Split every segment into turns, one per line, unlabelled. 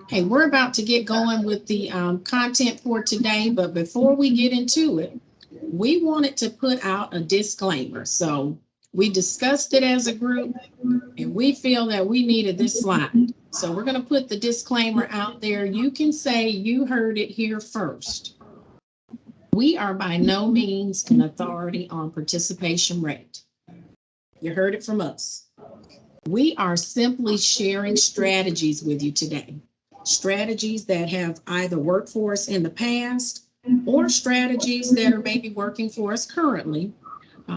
Okay, we're about to get going with the content for today, but before we get into it, we wanted to put out a disclaimer. So we discussed it as a group and we feel that we needed this slide. So we're going to put the disclaimer out there. You can say you heard it here first. We are by no means an authority on participation rate. You heard it from us. We are simply sharing strategies with you today. Strategies that have either worked for us in the past or strategies that are maybe working for us currently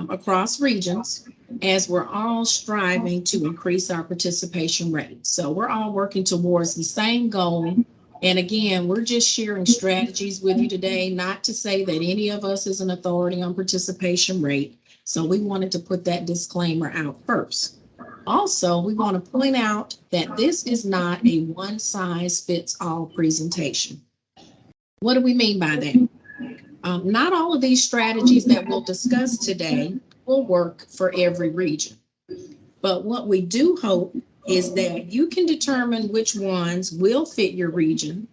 across regions as we're all striving to increase our participation rate. So we're all working towards the same goal. And again, we're just sharing strategies with you today, not to say that any of us is an authority on participation rate. So we wanted to put that disclaimer out first. Also, we want to point out that this is not a one-size-fits-all presentation. What do we mean by that? Not all of these strategies that we'll discuss today will work for every region. But what we do hope is that you can determine which ones will fit your region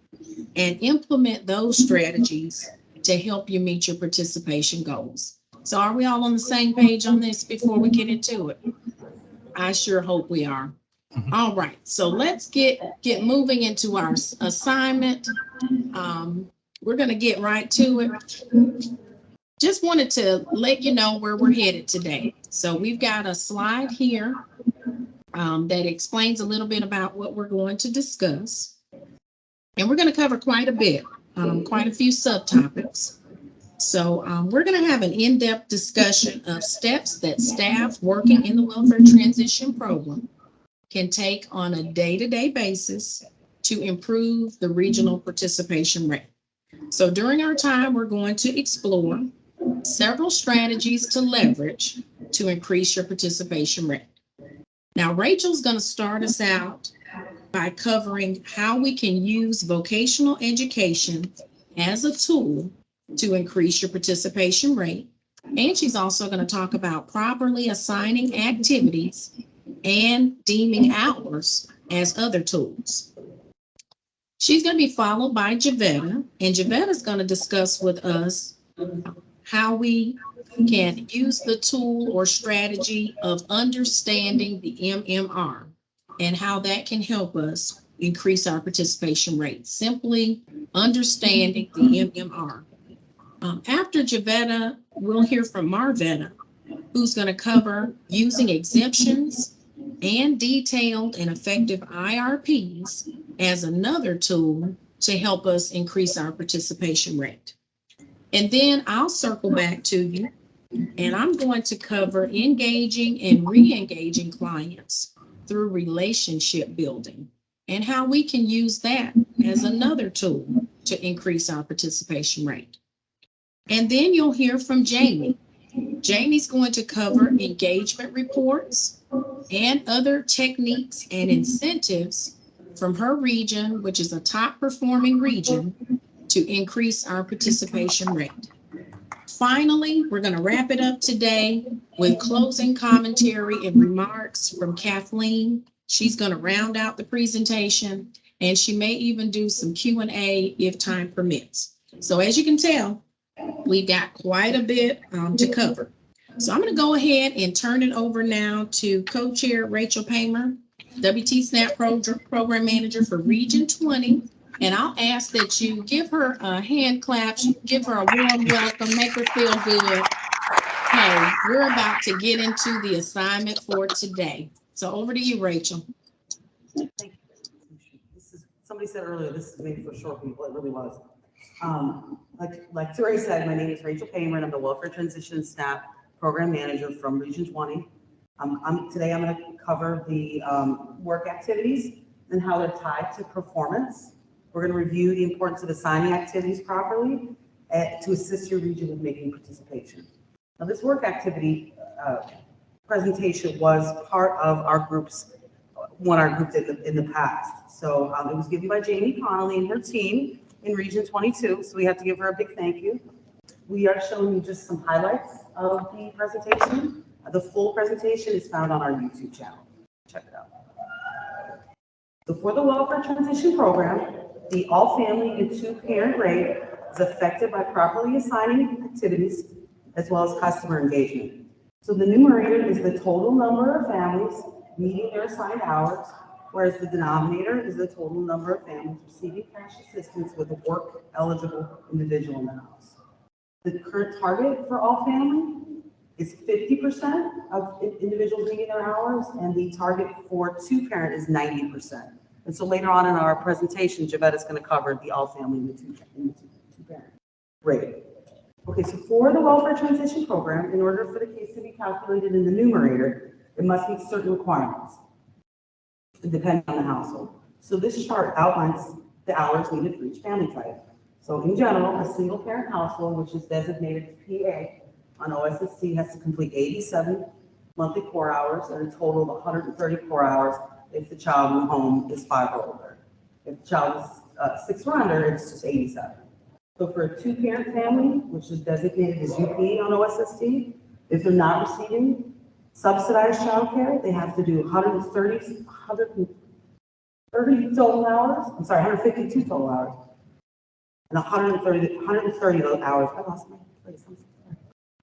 and implement those strategies to help you meet your participation goals. So are we all on the same page on this before we get into it? I sure hope we are. All right, so let's get moving into our assignment. We're going to get right to it. Just wanted to let you know where we're headed today. So we've got a slide here that explains a little bit about what we're going to discuss. And we're going to cover quite a bit, quite a few subtopics. So we're going to have an in-depth discussion of steps that staff working in the welfare transition program can take on a day-to-day basis to improve the regional participation rate. So during our time, we're going to explore several strategies to leverage to increase your participation rate. Now, Rachel's going to start us out by covering how we can use vocational education as a tool to increase your participation rate. And she's also going to talk about properly assigning activities and deeming hours as other tools. She's going to be followed by Javetta, and Javetta is going to discuss with us how we can use the tool or strategy of understanding the MMR and how that can help us increase our participation rate. Simply understanding the MMR. After Javetta, we'll hear from Marvetta, who's going to cover using exemptions and detailed and effective IRPs as another tool to help us increase our participation rate. And then I'll circle back to you, and I'm going to cover engaging and re-engaging clients through relationship building and how we can use that as another tool to increase our participation rate. And then you'll hear from Jamie. Jamie's going to cover engagement reports and other techniques and incentives from her region, which is a top performing region, to increase our participation rate. Finally, we're going to wrap it up today with closing commentary and remarks from Kathleen. She's going to round out the presentation, and she may even do some Q&A if time permits. So as you can tell, we've got quite a bit to cover. So I'm going to go ahead and turn it over now to co-chair Rachel Paymer, WT SNAP program manager for Region 20. And I'll ask that you give her a hand clap, give her a warm welcome, make her feel good. Hey, we're about to get into the assignment for today. So over to you, Rachel.
Thank you. Somebody said earlier, this is made for short people. It really was. Like Terry said, my name is Rachel Paymer, and I'm the Welfare Transition SNAP Program Manager from Region 20. Today I'm going to cover the work activities and how they're tied to performance. We're going to review the importance of assigning activities properly to assist your region with making participation. Now, this work activity presentation was part of our groups, one our group did in the past. So it was given by Jamie Connolly and her team in Region 22. So we have to give her a big thank you. We are showing you just some highlights of the presentation. The full presentation is found on our YouTube channel. Check it out. So for the welfare transition program, the all-family and two-parent rate is affected by properly assigning activities as well as customer engagement. So the numerator is the total number of families meeting their assigned hours, whereas the denominator is the total number of families receiving cash assistance with a work-eligible individual in the house. The current target for all family is 50% of individuals meeting their hours, and the target for two-parent is 90%. And so later on in our presentation, Javette is going to cover the all-family and the two-parent rate. Okay, so for the welfare transition program, in order for the case to be calculated in the numerator, it must meet certain requirements, depending on the household. So this chart outlines the hours needed for each family type. So in general, a single-parent household, which is designated PA on OSST, has to complete 87 monthly core hours and a total of 130 core hours if the child in the home is 5 or older. If the child is 6 or under, it's just 87. So for a two-parent family, which is designated as UP on OSST, if they're not receiving subsidized childcare, they have to do 130 total hours. I'm sorry, 152 total hours, and 130 those hours. I lost my place.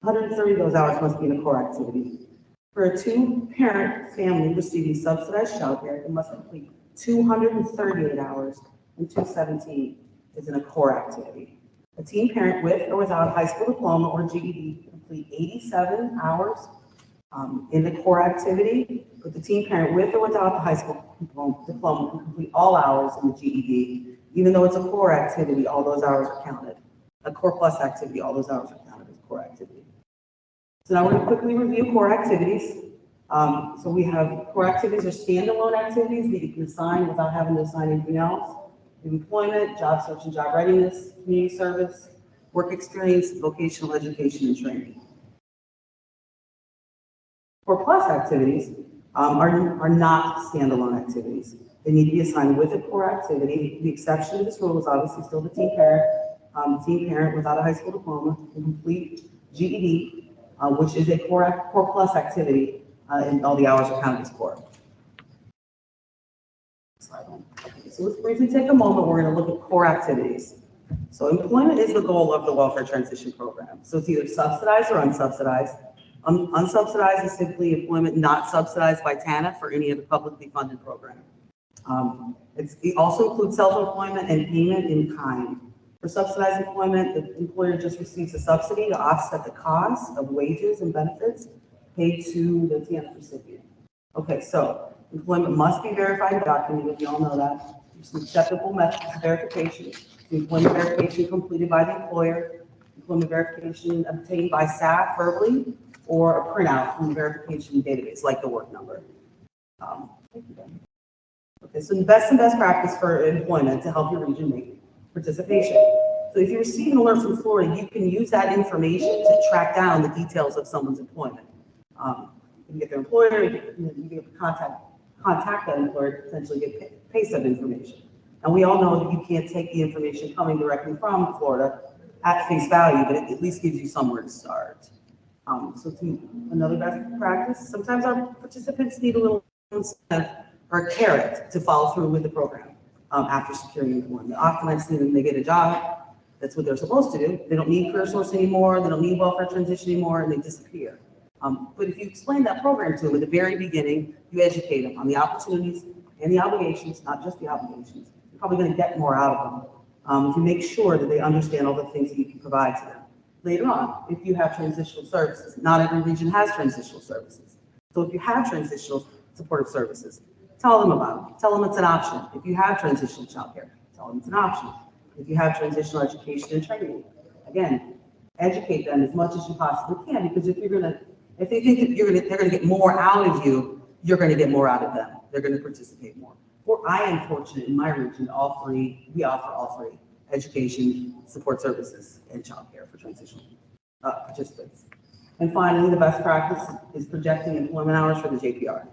130 of those hours must be in a core activity. For a two-parent family receiving subsidized childcare, it must complete 238 hours, and 217 is in a core activity. A teen parent with or without a high school diploma or GED complete 87 hours in the core activity, but the teen parent with or without the high school diploma can complete all hours in the GED. Even though it's a core activity, all those hours are counted. A core plus activity, all those hours are counted as core activity. So now we're going to quickly review core activities. So we have core activities are standalone activities that you can assign without having to assign anything else. Employment, job search and job readiness, community service, work experience, vocational education, and training. Core plus activities are not standalone activities. They need to be assigned with a core activity. The exception to this rule is obviously still the teen parent. The teen parent without a high school diploma can complete GED, which is a core plus activity, and all the hours are counted as core. So let's briefly take a moment. We're going to look at core activities. So employment is the goal of the welfare transition program. So it's either subsidized or unsubsidized. Unsubsidized is simply employment not subsidized by TANF or any other publicly funded program. It also includes self-employment and payment in kind. For subsidized employment, the employer just receives a subsidy to offset the cost of wages and benefits paid to the TANF recipient. Okay, so employment must be verified and documented. You all know that. There's some acceptable methods of verification. The employment verification completed by the employer, employment verification obtained by staff verbally, or a printout from the verification database, like the work number. Okay, so the best practice for employment to help your region make participation. So if you receive an alert from Florida, you can use that information to track down the details of someone's employment. You can get their employer, you can contact that employer to potentially get pay stub information. And we all know that you can't take the information coming directly from Florida at face value, but it at least gives you somewhere to start. So another best practice, sometimes our participants need a little incentive or a carrot to follow through with the program after securing employment. Often I've seen them, they get a job, that's what they're supposed to do. They don't need career source anymore, they don't need welfare transition anymore, and they disappear. But if you explain that program to them at the very beginning, you educate them on the opportunities and the obligations, not just the obligations, you're probably going to get more out of them if you make sure that they understand all the things that you can provide to them. Later on, if you have transitional services, not every region has transitional services. So if you have transitional supportive services, tell them about it. Tell them it's an option. If you have transitional childcare, tell them it's an option. If you have transitional education and training, again, educate them as much as you possibly can, because if they think that they're gonna get more out of you, you're gonna get more out of them. They're gonna participate more. I am fortunate in my region, we offer all three: education, support services, and childcare for transitional participants. And finally, the best practice is projecting employment hours for the JPR.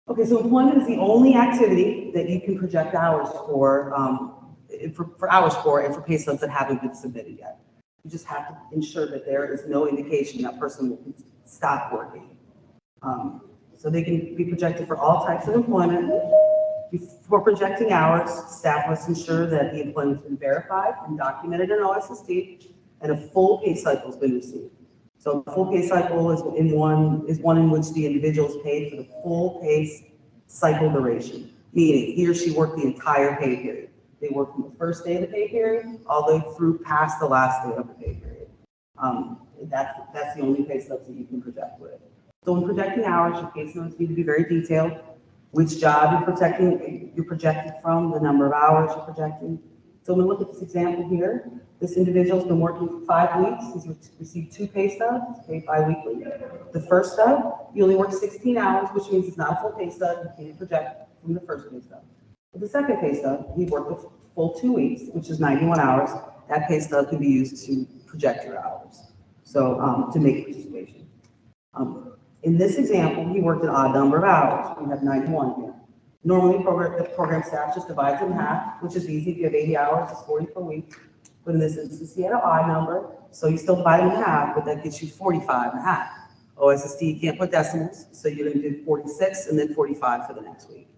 Okay, so employment is the only activity that you can project hours for hours for, and for pay stubs that haven't been submitted yet. You just have to ensure that there is no indication that person will stop working. So they can be projected for all types of employment. Before projecting hours, staff must ensure that the employment's been verified and documented in OSSD and a full pay cycle has been received. So the full pay cycle is one in which the individual is paid for the full pay cycle duration, meaning he or she worked the entire pay period. They work from the first day of the pay period all the way through past the last day of the pay period. That's the only pay stubs that you can project with. So when projecting hours, your case notes need to be very detailed. Which job you're projecting from, the number of hours you're projecting. So when we look at this example here, this individual's been working for 5 weeks. He's received 2 pay stubs, paid bi-weekly. The first stub, he only worked 16 hours, which means it's not a full pay stub. You can't project from the first pay stub. But the second pay stub, he worked a full 2 weeks, which is 91 hours. That pay stub can be used to project your hours. So to make participation. In this example, he worked an odd number of hours. We have 91 here. Normally, the program staff just divides it in half, which is easy. If you have 80 hours, it's 40 per week. But in this instance, he had an odd number, so you still divide it in half, but that gets you 45 and a half. OSSD, you can't put decimals, so you're going to do 46 and then 45 for the next week.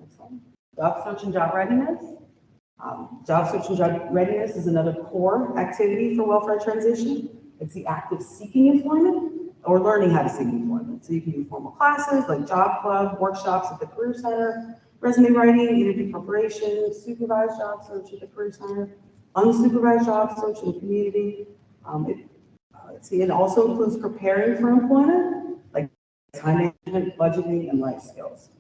Next one. Job search and job readiness. Job search and job readiness is another core activity for welfare transition. It's the act of seeking employment or learning how to seek employment. So you can do formal classes like job club, workshops at the Career Center, resume writing, interview preparation, supervised job search at the Career Center, unsupervised job search in the community. It also includes preparing for employment, like time management, budgeting, and life skills.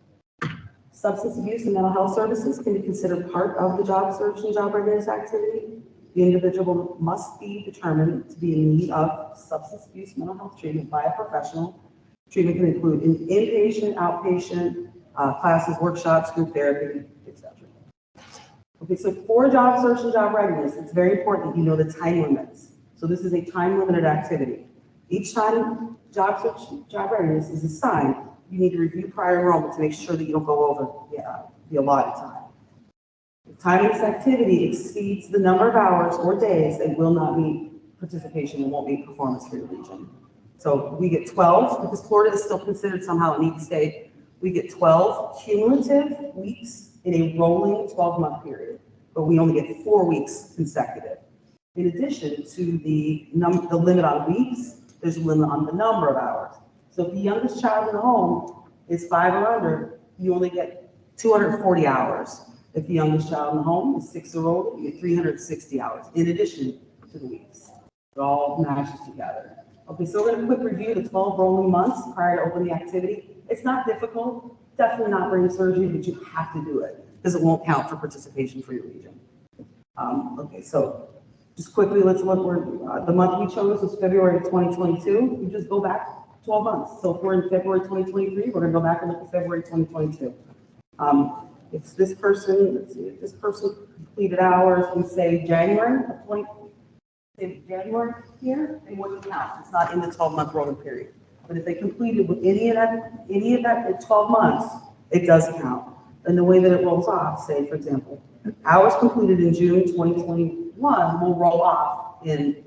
Substance abuse and mental health services can be considered part of the job search and job readiness activity. The individual must be determined to be in need of substance abuse mental health treatment by a professional. Treatment can include inpatient, outpatient, classes, workshops, group therapy, etc. Okay, so for job search and job readiness, it's very important that you know the time limits. So this is a time-limited activity. Each time job search and job readiness is assigned, you need to review prior enrollment to make sure that you don't go over the allotted time. If time in this activity exceeds the number of hours or days, it will not meet participation and won't meet performance for your region. So we get 12, because Florida is still considered somehow a neat state, we get 12 cumulative weeks in a rolling 12-month period, but we only get 4 weeks consecutive. In addition to the limit on weeks, there's a limit on the number of hours. So if the youngest child in the home is 5 or under, you only get 240 hours. If the youngest child in the home is 6 or older, you get 360 hours in addition to the weeks. It all matches together. Okay, so we're going to quick review the 12 rolling months prior to opening activity. It's not difficult, definitely not brain surgery, but you have to do it because it won't count for participation for your region. Okay, so just quickly, let's look where the month we chose was February 2022. We just go back 12 months. So if we're in February 2023, we're going to go back and look at February 2022. If this person, let's see, if this person completed hours, we say January of 20, January here, they wouldn't count. It's not in the 12-month rolling period. But if they completed with any of that in 12 months, it does count. And the way that it rolls off, say, for example, hours completed in June 2021 will roll off in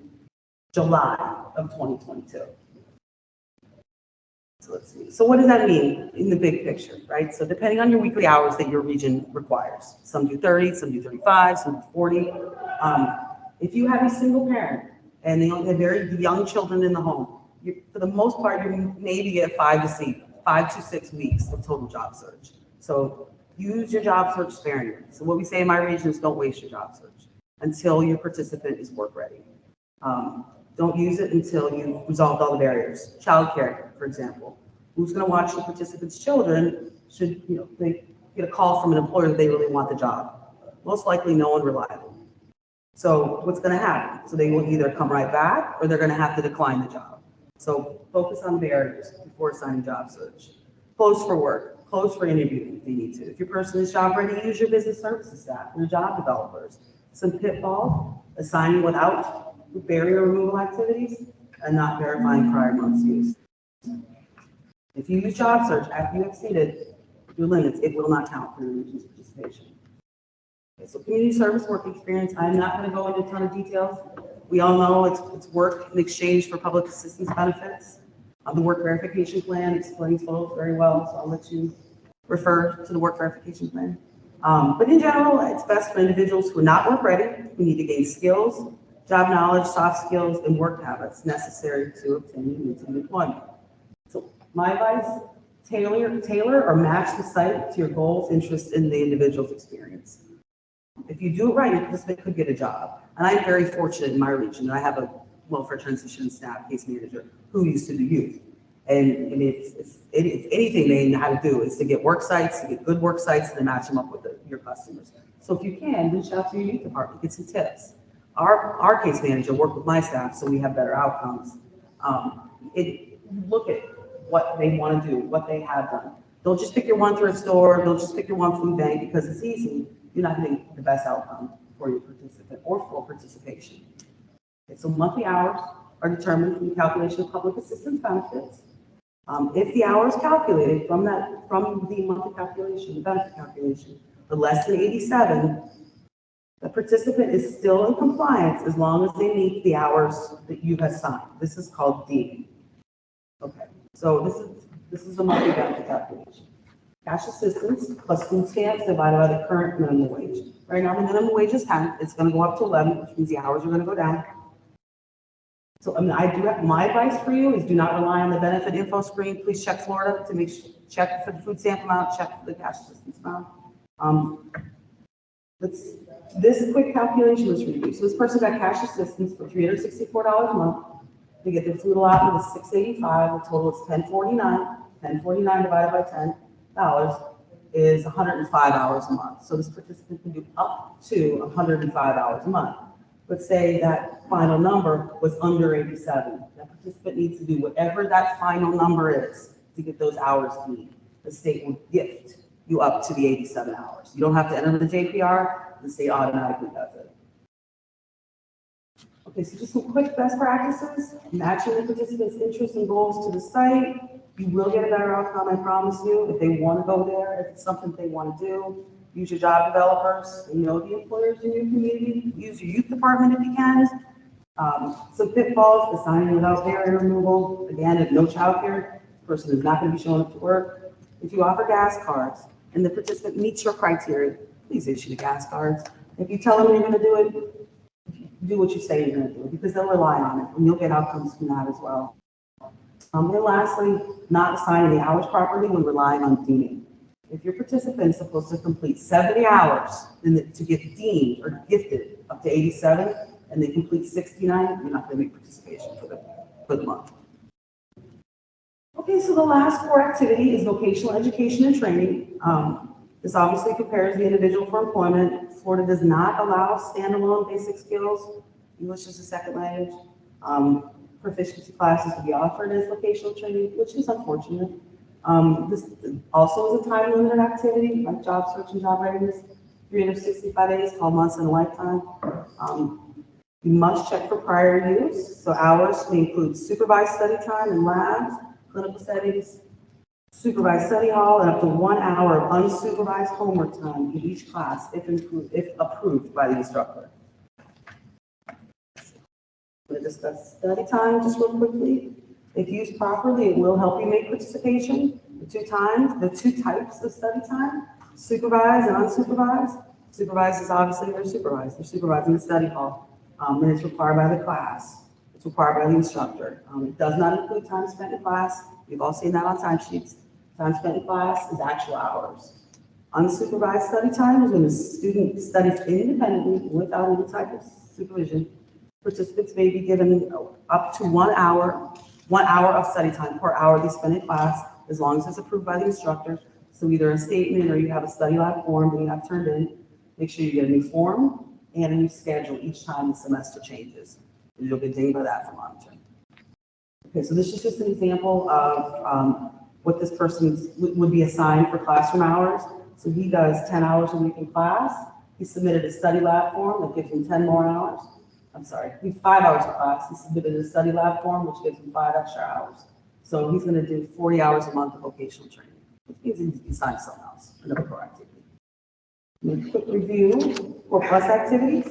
July of 2022. So let's see. So what does that mean in the big picture, right? So depending on your weekly hours that your region requires, some do 30, some do 35, some do 40. If you have a single parent and they have very young children in the home, for the most part, you maybe get 5 to 6 weeks of total job search. So use your job search sparingly. So what we say in my region is don't waste your job search until your participant is work ready. Don't use it until you've resolved all the barriers. Childcare, for example. Who's going to watch the participants' children should they get a call from an employer that they really want the job? Most likely no one reliable. So what's going to happen? So they will either come right back or they're going to have to decline the job. So focus on barriers before assigning job search. Close for work, close for interviewing if you need to. If your person is job ready, use your business services staff, your job developers. Some pitfalls, assigning without barrier removal activities and not verifying prior months use. If you use job search after you exceeded your limits, it will not count for your region's participation. Okay, so community service work experience, I'm not going to go into a ton of details. We all know it's work in exchange for public assistance benefits. The work verification plan explains those very well, so I'll let you refer to the work verification plan. But in general, it's best for individuals who are not work ready, who need to gain skills, job knowledge, soft skills, and work habits necessary to obtain and maintain employment. So my advice, tailor or match the site to your goals, interests, and the individual's experience. If you do it right, your participant could get a job. And I'm very fortunate in my region. I have a welfare transition staff case manager who used to do youth. And if anything they know how to do is to get work sites, to get good work sites, and then match them up with your customers. So if you can, reach out to your youth department, get some tips. Our case manager worked with my staff, so we have better outcomes. Look at what they want to do, what they have done. Don't just pick your one thrift store, don't just pick your one food bank because it's easy. You're not getting the best outcome for your participant or for participation. Okay, so monthly hours are determined from the calculation of public assistance benefits. If the hours calculated from the monthly calculation, the benefit calculation, are less than 87, the participant is still in compliance as long as they meet the hours that you have signed. This is called deeming. Okay, so this is the monthly benefit calculation. Cash assistance plus food stamps divided by the current minimum wage. Right now, the minimum wage is 10. It's going to go up to 11, which means the hours are going to go down. So I do have my advice for you is do not rely on the benefit info screen. Please check Florida to check for the food stamp amount, check for the cash assistance amount. This quick calculation was reviewed. So this person got cash assistance for $364 a month. They get their food allotment is $685. The total is $1049. $1049 divided by $10 is 105 hours a month. So this participant can do up to 105 hours a month. Let's say that final number was under 87. That participant needs to do whatever that final number is to get those hours needed. The state will gift you up to the 87 hours. You don't have to enter the JPR, the state automatically does it. Okay, so just some quick best practices. Matching the participant's interests and goals to the site. You will get a better outcome, I promise you, if they want to go there, if it's something they want to do. Use your job developers, and know the employers in your community. Use your youth department if you can. Some pitfalls, assigning without barrier removal. Again, if no childcare, the person is not going to be showing up to work. If you offer gas cards and the participant meets your criteria, please issue the gas cards. If you tell them you're going to do it, do what you say you're going to do because they'll rely on it and you'll get outcomes from that as well. And lastly, not assigning the hours properly when relying on deeming. If your participant is supposed to complete 70 hours to get deemed or gifted up to 87 and they complete 69, you're not going to make participation for the month. Okay, so the last core activity is vocational education and training. This obviously prepares the individual for employment. Florida does not allow standalone basic skills. English is a second language. Proficiency classes to be offered as vocational training, which is unfortunate. This also is a time-limited activity, like job search and job readiness, 365 days, 12 months in a lifetime. You must check for prior use, so hours may include supervised study time in labs, clinical settings, supervised study hall, and up to 1 hour of unsupervised homework time in each class if approved by the instructor. I'm going to discuss study time just real quickly. If used properly, it will help you make participation. The two types of study time, supervised and unsupervised. Supervised is obviously they're supervised. They're supervising the study hall. And it's required by the class. It's required by the instructor. It does not include time spent in class. We've all seen that on timesheets. Time spent in class is actual hours. Unsupervised study time is when the student studies independently without any type of supervision. Participants may be given up to 1 hour of study time per hour they spend in class, as long as it's approved by the instructor. So either a statement or you have a study lab form that you have turned in. Make sure you get a new form and a new schedule each time the semester changes. And you'll get dinged by that for monitoring. Okay, so this is just an example of what this person would be assigned for classroom hours. So he does 10 hours a week in class. He submitted a study lab form that gives him 10 more hours. I'm sorry, he's 5 hours in class. He submitted a study lab form, which gives him 5 extra hours. So he's going to do 40 hours a month of vocational training, which means he's assigned something else, another core activity. A quick review for plus activities.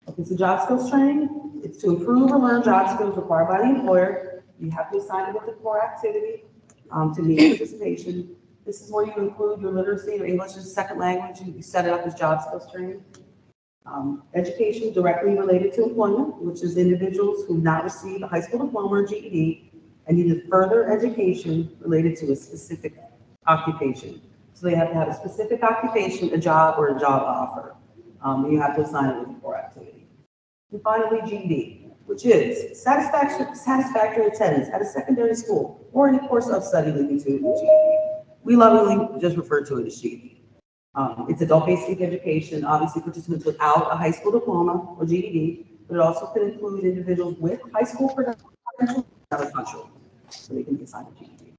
Okay, so job skills training. It's to improve or learn job skills required by the employer. You have to assign it with the core activity to meet participation. This is where you include your literacy or English as a second language. You set it up as job skills training. Education directly related to employment, which is individuals who not received a high school diploma or GED and needed further education related to a specific occupation. So they have to have a specific occupation, a job, or a job offer. You have to assign it with a core activity. And finally, GED, which is satisfactory attendance at a secondary school or any course of study leading to a GED. We lovingly just refer to it as GED. It's adult basic education, obviously participants without a high school diploma or GED, but it also could include individuals with high school credentials out of country, so they can be assigned a GED.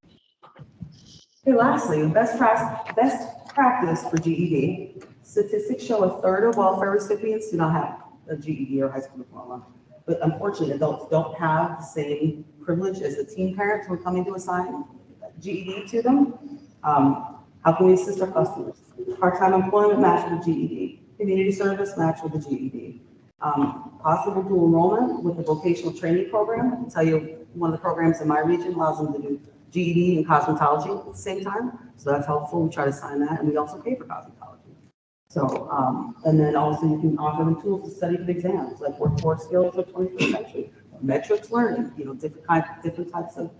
Okay, lastly, best practice for GED. Statistics show a third of welfare recipients do not have a GED or high school diploma, but unfortunately, adults don't have the same privilege as the teen parents who are coming to assign GED to them. How can we assist our customers? Part-time employment match with GED, community service match with the GED, possible dual enrollment with the vocational training program. I can tell you one of the programs in my region allows them to do GED and cosmetology at the same time, so that's helpful. We try to sign that, and we also pay for cosmetology. So, and then also you can offer them tools to study for exams, like workforce skills of 21st century, metrics learning, different types of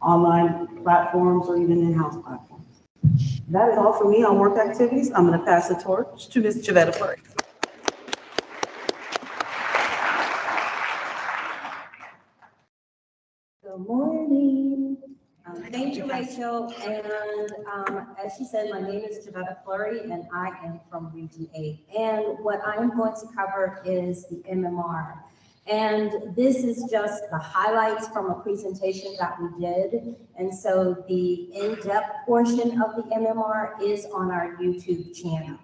online platforms or even in-house platforms. That is all for me on work activities. I'm going to pass the torch to Ms. Javetta Fleury.
Good morning. Thank you, Rachel. And as she said, my name is Javetta Fleury, and I am from Region 8. And what I am going to cover is the MMR. And this is just the highlights from a presentation that we did. And so the in-depth portion of the MMR is on our YouTube channel.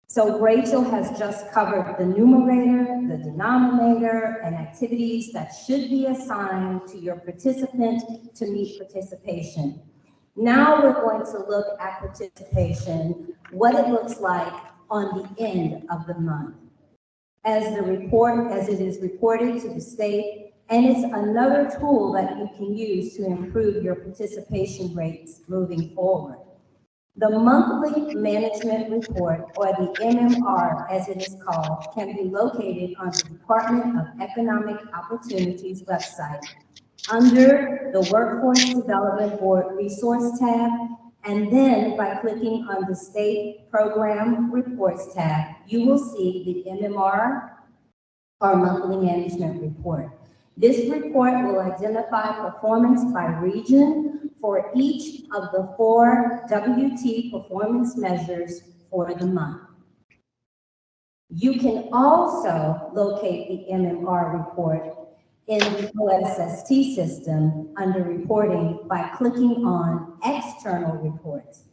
So Rachel has just covered the numerator, the denominator, and activities that should be assigned to your participant to meet participation. Now we're going to look at participation, what it looks like on the end of the month. As it is reported to the state, and it's another tool that you can use to improve your participation rates moving forward. The monthly management report, or the MMR as it is called, can be located on the Department of Economic Opportunities website under the Workforce Development Board Resource tab, and then by clicking on the State Program Reports tab, you will see the MMR, or Monthly Management Report. This report will identify performance by region for each of the 4 WT performance measures for the month. You can also locate the MMR report in the OSST system under reporting by clicking on external reports.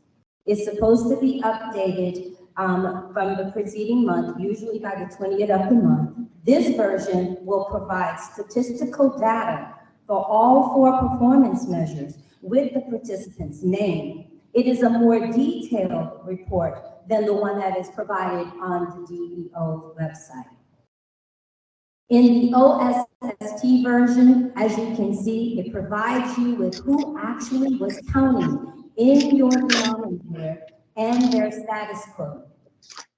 It's supposed to be updated from the preceding month, usually by the 20th of the month. This version will provide statistical data for all 4 performance measures with the participant's name. It is a more detailed report than the one that is provided on the DEO website. In the OSST version, as you can see, it provides you with who actually was counting in your denominator and their status code.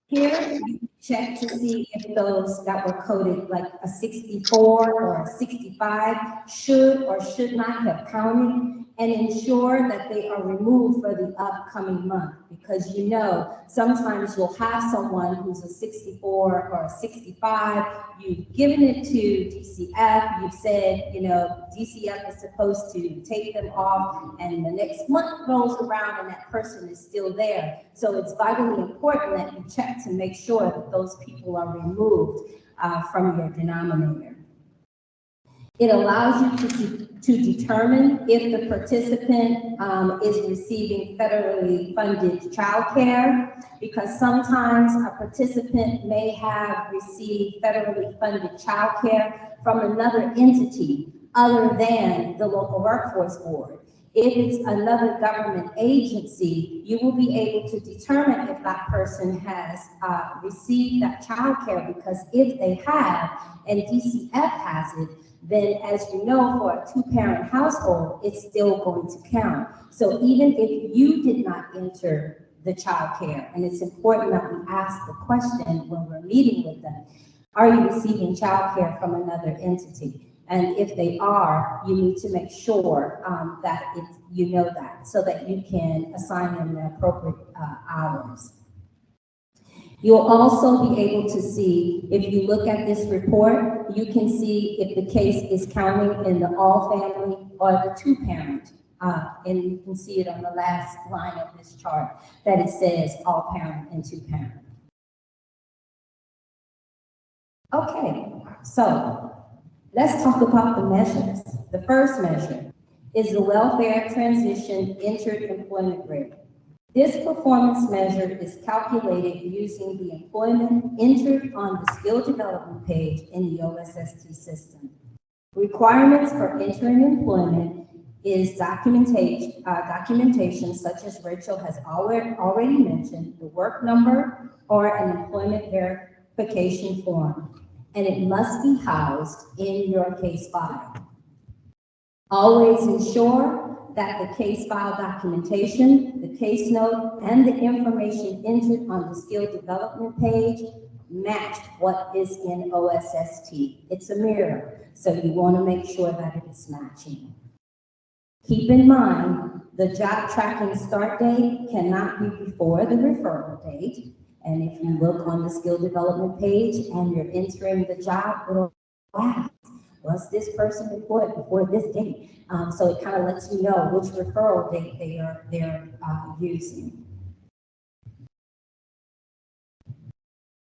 Here, you check to see if those that were coded like a 64 or a 65 should or should not have counted, and ensure that they are removed for the upcoming month. Because you know, sometimes you'll have someone who's a 64 or a 65, you've given it to DCF, you've said, you know, DCF is supposed to take them off, and the next month rolls around and that person is still there. So it's vitally important that you check to make sure that those people are removed from your denominator. It allows you to determine if the participant is receiving federally funded childcare, because sometimes a participant may have received federally funded childcare from another entity other than the local workforce board. If it's another government agency, you will be able to determine if that person has received that child care, because if they have and DCF has it, then as you know, for a two-parent household, it's still going to count. So even if you did not enter the child care, and it's important that we ask the question when we're meeting with them, are you receiving child care from another entity? And if they are, you need to make sure that you know that, so that you can assign them the appropriate hours. You'll also be able to see, if you look at this report, you can see if the case is counting in the all family or the two parent. And you can see it on the last line of this chart that it says all parent and two parent. Okay, so let's talk about the measures. The first measure is the welfare transition entered employment rate. This performance measure is calculated using the employment entered on the skill development page in the OSST system. Requirements for entering employment is documentation such as Rachel has already mentioned, the work number or an employment verification form, and it must be housed in your case file. Always ensure that the case file documentation, the case note, and the information entered on the skill development page match what is in OSST. It's a mirror, so you want to make sure that it is matching. Keep in mind, the job tracking start date cannot be before the referral date. And if you look on the skill development page and you're entering the job, it'll ask, was this person employed before this date? So it kind of lets you know which referral date they're using.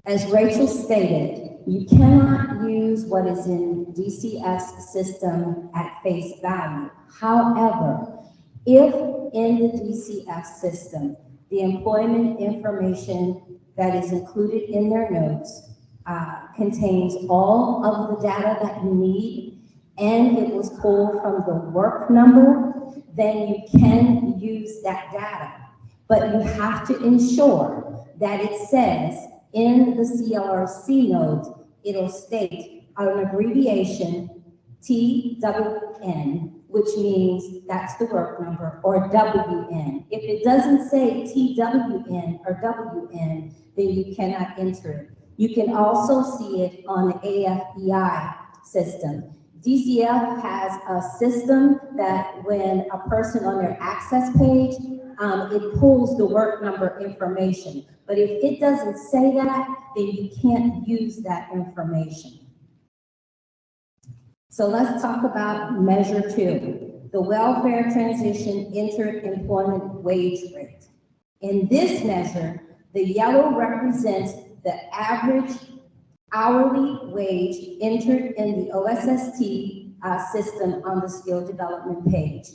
As Rachel stated, you cannot use what is in DCF's system at face value. However, if in the DCF system, the employment information that is included in their notes contains all of the data that you need, and it was pulled from the work number, then you can use that data. But you have to ensure that it says in the CLRC note, it'll state an abbreviation TWN, which means that's the work number, or WN. If it doesn't say TWN or WN, then you cannot enter it. You can also see it on the AFEI system. DCF has a system that when a person on their access page, it pulls the work number information. But if it doesn't say that, then you can't use that information. So let's talk about measure 2, the welfare transition entered employment wage rate. In this measure, the yellow represents the average hourly wage entered in the OSST system on the skill development page.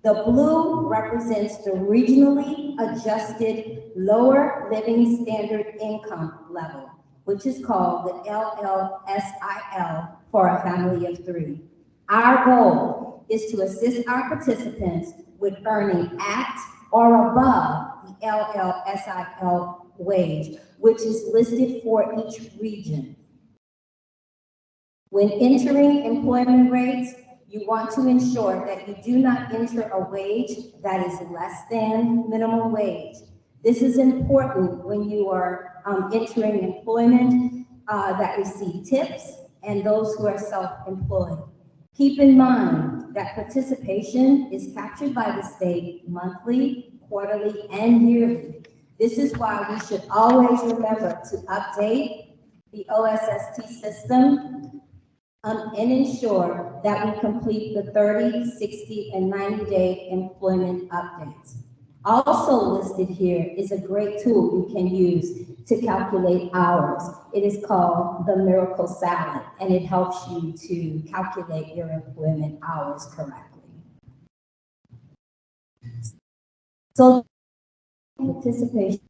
The blue represents the regionally adjusted lower living standard income level, which is called the LLSIL for a family of 3. Our goal is to assist our participants with earning at or above the LLSIL wage, which is listed for each region. When entering employment rates, you want to ensure that you do not enter a wage that is less than minimum wage. This is important when you are entering employment that receive tips and those who are self-employed. Keep in mind that participation is captured by the state monthly, quarterly, and yearly. This is why we should always remember to update the OSST system and ensure that we complete the 30, 60, and 90-day employment updates. Also listed here is a great tool you can use to calculate hours. It is called the Miracle Salad, and it helps you to calculate your employment hours correctly. So participation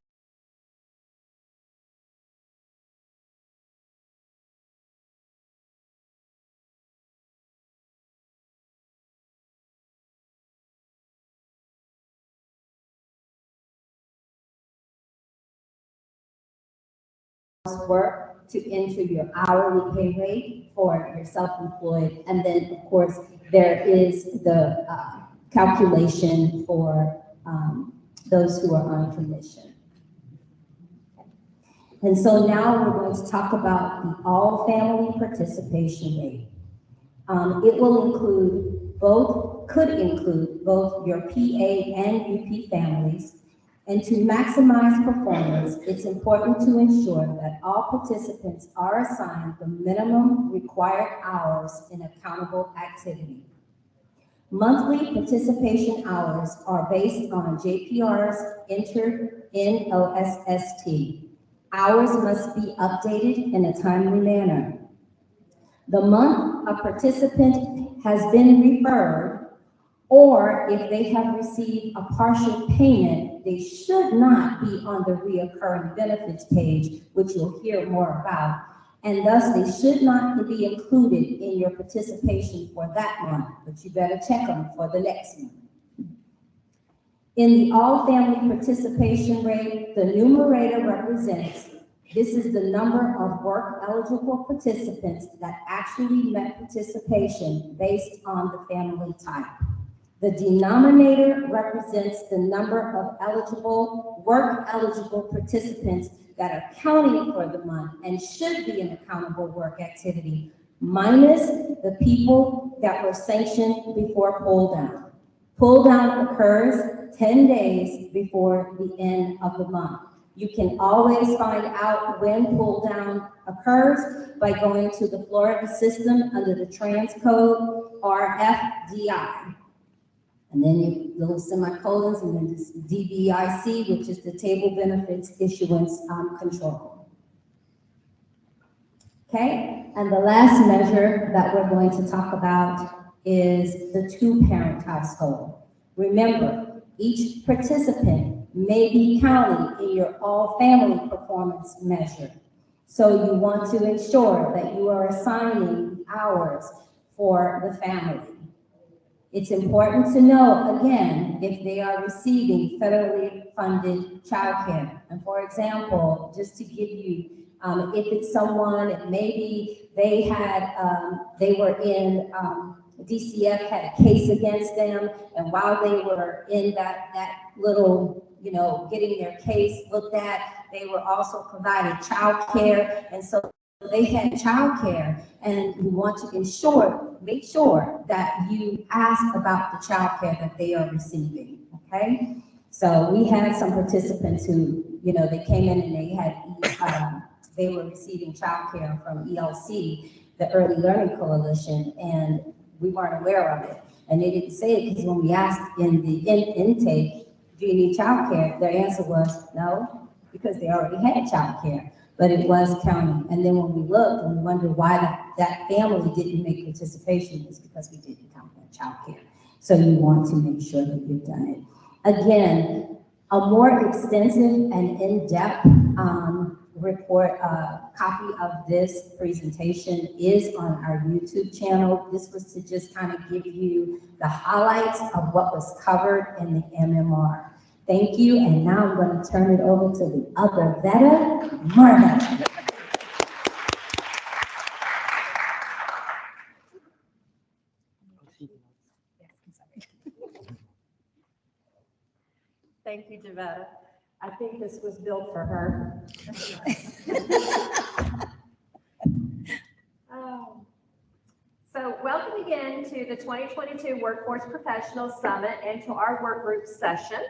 work to enter your hourly pay rate for your self-employed. And then, of course, there is the calculation for those who are on commission. And so now we're going to talk about the all-family participation rate. It will include could include both your PA and UP families. And to maximize performance, it's important to ensure that all participants are assigned the minimum required hours in accountable activity. Monthly participation hours are based on JPR's entered NOSST. Hours must be updated in a timely manner. The month a participant has been referred, or if they have received a partial payment, they should not be on the reoccurring benefits page, which you'll hear more about, and thus they should not be included in your participation for that month, but you better check them for the next month. In the all-family participation rate, the numerator represents, this is the number of work-eligible participants that actually met participation based on the family type. The denominator represents the number of work-eligible participants that are counting for the month and should be an accountable work activity, minus the people that were sanctioned before pull down. Pull down occurs 10 days before the end of the month. You can always find out when pull down occurs by going to the Florida system under the trans code RFDI. And then you little semicolons and then this DBIC, which is the table benefits issuance control. Okay, and the last measure that we're going to talk about is the two-parent household. Remember, each participant may be counted in your all-family performance measure. So you want to ensure that you are assigning hours for the family. It's important to know, again, if they are receiving federally funded childcare. And for example, just to give you, if it's someone, and maybe they had, they were in, DCF had a case against them, and while they were in that little, getting their case looked at, they were also provided childcare, and so they had childcare, and you want to make sure that you ask about the childcare that they are receiving, okay? So we had some participants who, they came in and they had, they were receiving childcare from ELC, the Early Learning Coalition, and we weren't aware of it. And they didn't say it because when we asked in the intake, do you need childcare? Their answer was no, because they already had childcare. But it was counting. And then when we looked and we wondered why that family didn't make participation, is because we didn't count that childcare. So you want to make sure that you've done it. Again, a more extensive and in-depth report, copy of this presentation is on our YouTube channel. This was to just kind of give you the highlights of what was covered in the MMR. Thank you, and now I'm going to turn it over to the other Veta, Marna.
Thank you, Javetta. I think this was built for her. So welcome again to the 2022 Workforce Professionals Summit and to our work group session.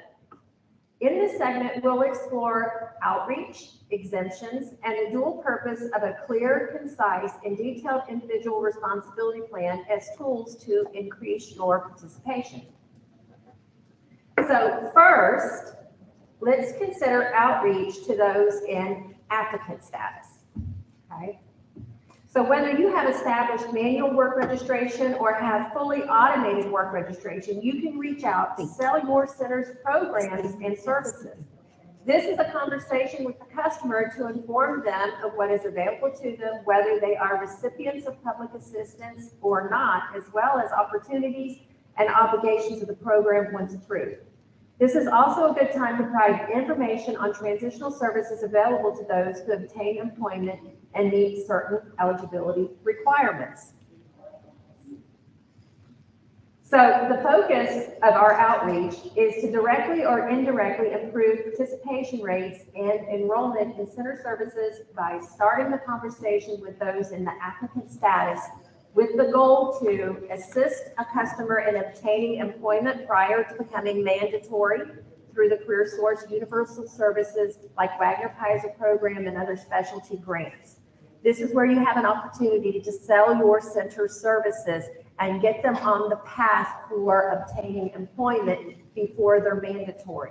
In this segment, we'll explore outreach, exemptions, and the dual purpose of a clear, concise, and detailed individual responsibility plan as tools to increase your participation. So first, let's consider outreach to those in applicant status, okay? So whether you have established manual work registration or have fully automated work registration, you can reach out to sell your center's programs and services. This is a conversation with the customer to inform them of what is available to them, whether they are recipients of public assistance or not, as well as opportunities and obligations of the program once approved. This is also a good time to provide information on transitional services available to those who obtain employment and meet certain eligibility requirements. So the focus of our outreach is to directly or indirectly improve participation rates and enrollment in center services by starting the conversation with those in the applicant status with the goal to assist a customer in obtaining employment prior to becoming mandatory through the Career Source Universal Services like Wagner-Pfizer program and other specialty grants. This is where you have an opportunity to sell your center services and get them on the path for obtaining employment before they're mandatory.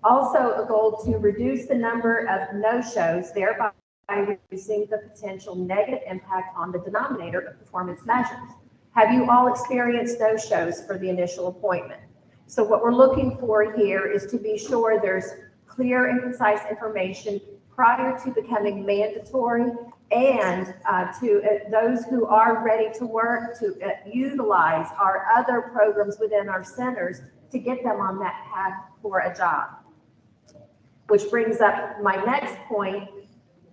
Also, a goal to reduce the number of no-shows, thereby reducing the potential negative impact on the denominator of performance measures. Have you all experienced no-shows for the initial appointment? So what we're looking for here is to be sure there's clear and concise information prior to becoming mandatory, and to those who are ready to work to utilize our other programs within our centers to get them on that path for a job. Which brings up my next point.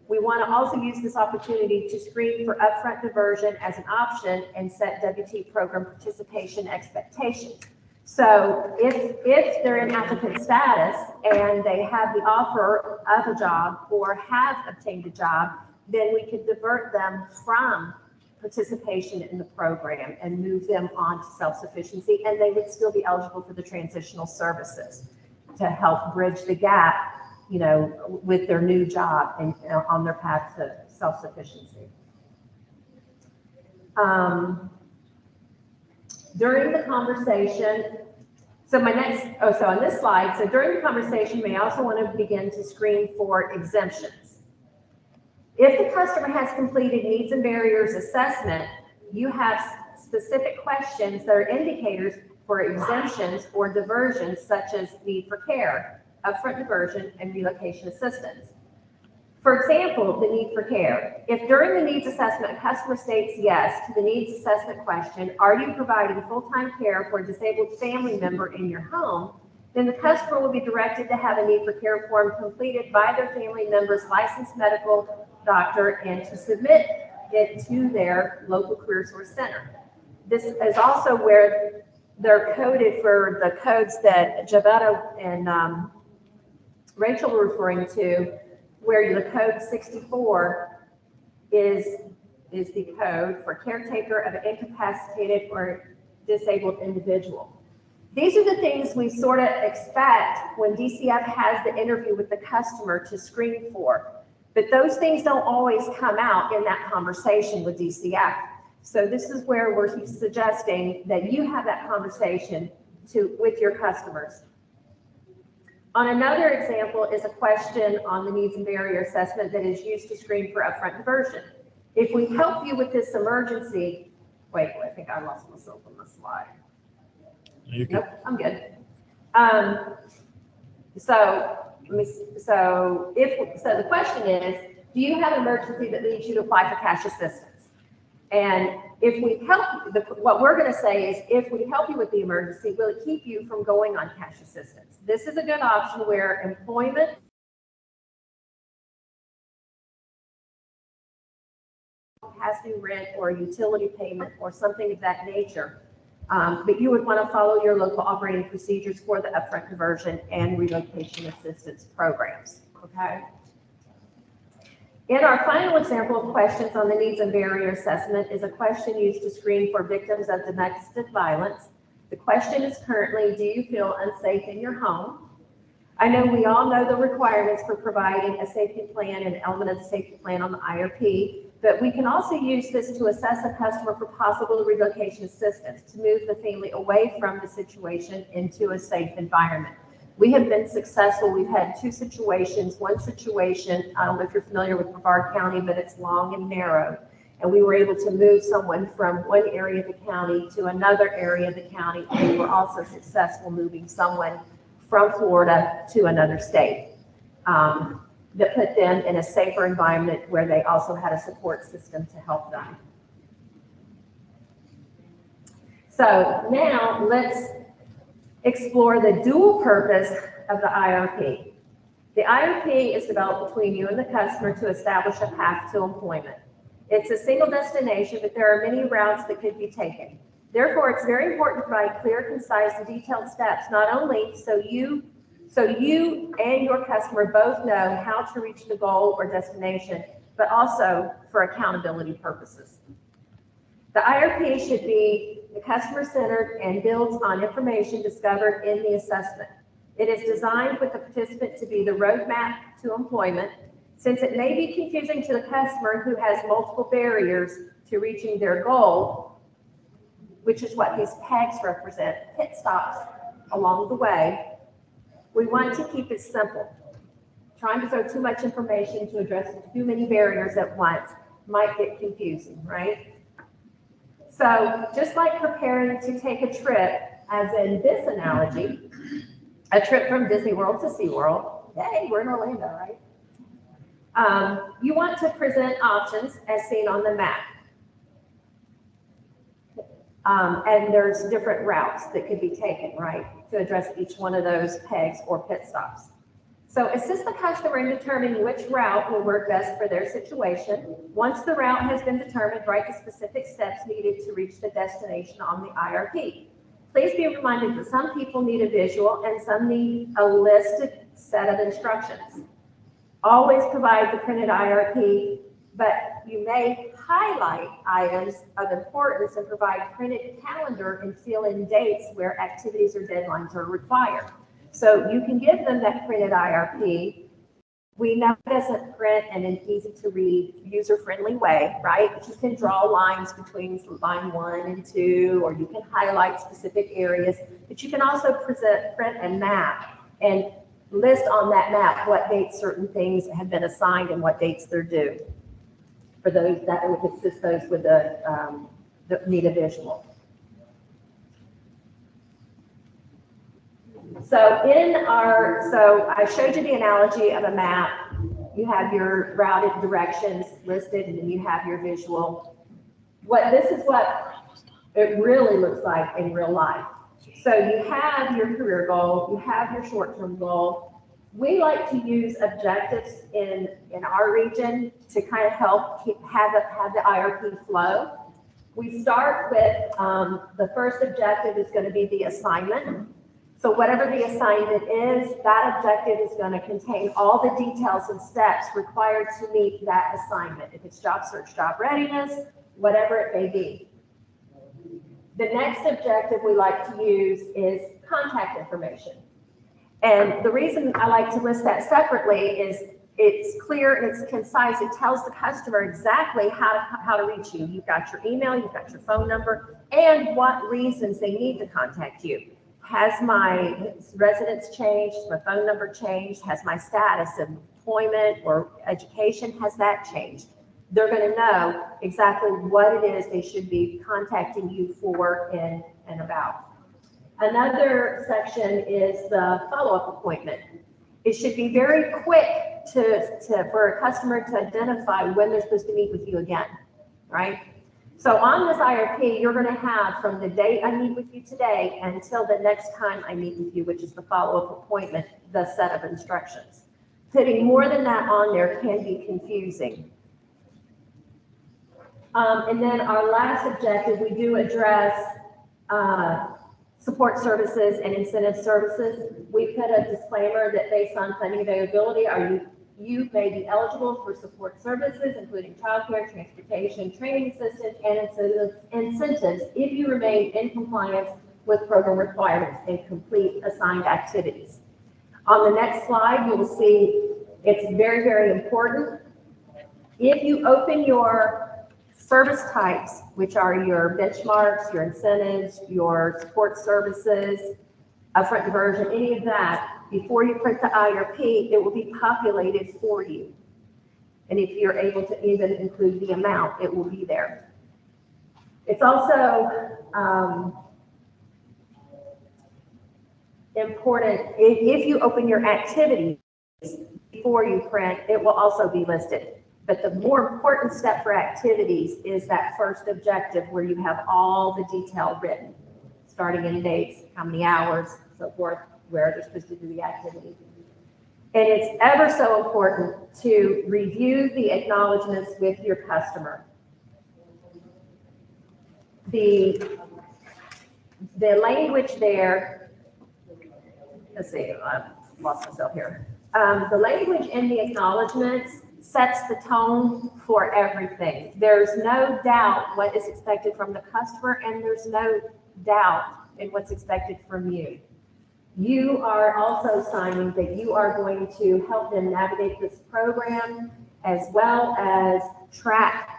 We want to also use this opportunity to screen for upfront diversion as an option and set WT program participation expectations. So if they're in applicant status and they have the offer of a job or have obtained a job, then we could divert them from participation in the program and move them on to self-sufficiency, and they would still be eligible for the transitional services to help bridge the gap, you know, with their new job and on their path to self-sufficiency. During the conversation, so on this slide, so during the conversation, you may also want to begin to screen for exemptions. If the customer has completed needs and barriers assessment, you have specific questions that are indicators for exemptions or diversions, such as need for care, upfront diversion, and relocation assistance. For example, the need for care. If during the needs assessment, a customer states yes to the needs assessment question, are you providing full-time care for a disabled family member in your home? Then the customer will be directed to have a need for care form completed by their family member's licensed medical doctor and to submit it to their local Career Source Center. This is also where they're coded for the codes that Javetta and Rachel were referring to, where the code 64 is the code for caretaker of an incapacitated or disabled individual. These are the things we sort of expect when DCF has the interview with the customer to screen for. But those things don't always come out in that conversation with DCF. So this is where we're suggesting that you have that conversation with your customers. On another example is a question on the needs and barrier assessment that is used to screen for upfront diversion. If we help you with this emergency, wait, I think I lost myself on the slide. Nope, I'm good. So the question is, do you have an emergency that leads you to apply for cash assistance? And if we help, what we're going to say is, if we help you with the emergency, will it keep you from going on cash assistance? This is a good option where employment has to rent or a utility payment or something of that nature. But you would want to follow your local operating procedures for the upfront conversion and relocation assistance programs, okay? In our final example of questions on the needs and barrier assessment is a question used to screen for victims of domestic violence. The question is currently, do you feel unsafe in your home? I know we all know the requirements for providing a safety plan and element of the safety plan on the IRP, but we can also use this to assess a customer for possible relocation assistance to move the family away from the situation into a safe environment. We have been successful. We've had two situations. One situation, I don't know if you're familiar with Brevard County, but it's long and narrow. And we were able to move someone from one area of the county to another area of the county. And we were also successful moving someone from Florida to another state. That put them in a safer environment where they also had a support system to help them. So now let's explore the dual purpose of the IRP. The IRP is developed between you and the customer to establish a path to employment. It's a single destination, but there are many routes that could be taken. Therefore, it's very important to provide clear, concise, and detailed steps, not only so you and your customer both know how to reach the goal or destination, but also for accountability purposes. The IRP should be customer-centered and builds on information discovered in the assessment. It is designed with the participant to be the roadmap to employment, since it may be confusing to the customer who has multiple barriers to reaching their goal, which is what these pegs represent, pit stops along the way. We want to keep it simple. Trying to throw too much information to address too many barriers at once might get confusing, right? So just like preparing to take a trip, as in this analogy, a trip from Disney World to SeaWorld, yay, we're in Orlando, right? You want to present options as seen on the map. And there's different routes that could be taken, right, to address each one of those pegs or pit stops. So assist the customer in determining which route will work best for their situation. Once the route has been determined, write the specific steps needed to reach the destination on the IRP. Please be reminded that some people need a visual and some need a listed set of instructions. Always provide the printed IRP, but you may highlight items of importance and provide printed calendar and fill in dates where activities or deadlines are required. So you can give them that printed IRP. We know it doesn't print in an easy to read, user-friendly way, right? But you can draw lines between line 1 and 2, or you can highlight specific areas, but you can also print a map and list on that map what dates certain things have been assigned and what dates they're due. For those that would assist those with the need a visual. So I showed you the analogy of a map. You have your routed directions listed, and then you have your visual. This is what it really looks like in real life. So you have your career goal, you have your short-term goal. We like to use objectives in our region to kind of help have the IRP flow. We start with the first objective is going to be the assignment. So whatever the assignment is, that objective is going to contain all the details and steps required to meet that assignment. If it's job search, job readiness, whatever it may be. The next objective we like to use is contact information. And the reason I like to list that separately is it's clear and it's concise. It tells the customer exactly how to reach you. You've got your email, you've got your phone number, and what reasons they need to contact you. Has my residence changed? My phone number changed? Has my status of employment or education, has that changed? They're going to know exactly what it is they should be contacting you for and about. Another section is the follow-up appointment. It should be very quick for a customer to identify when they're supposed to meet with you again, right? So on this IRP, you're going to have from the date I meet with you today until the next time I meet with you, which is the follow-up appointment, the set of instructions. Putting more than that on there can be confusing. And then our last objective, we do address support services and incentive services. We put a disclaimer that based on funding availability, you may be eligible for support services, including childcare, transportation, training assistance, and incentives if you remain in compliance with program requirements and complete assigned activities. On the next slide, you will see it's very, very important. If you open your service types, which are your benchmarks, your incentives, your support services, upfront diversion, any of that, before you print the IRP, it will be populated for you. And if you're able to even include the amount, it will be there. It's also important, if you open your activities before you print, it will also be listed. But the more important step for activities is that first objective where you have all the detail written, starting in dates, how many hours, so forth, where they're supposed to do the activity. And it's ever so important to review the acknowledgements with your customer. The language there, let's see, I've lost myself here. The language in the acknowledgements sets the tone for everything. There's no doubt what is expected from the customer, and there's no doubt in what's expected from you. You are also signing that you are going to help them navigate this program as well as track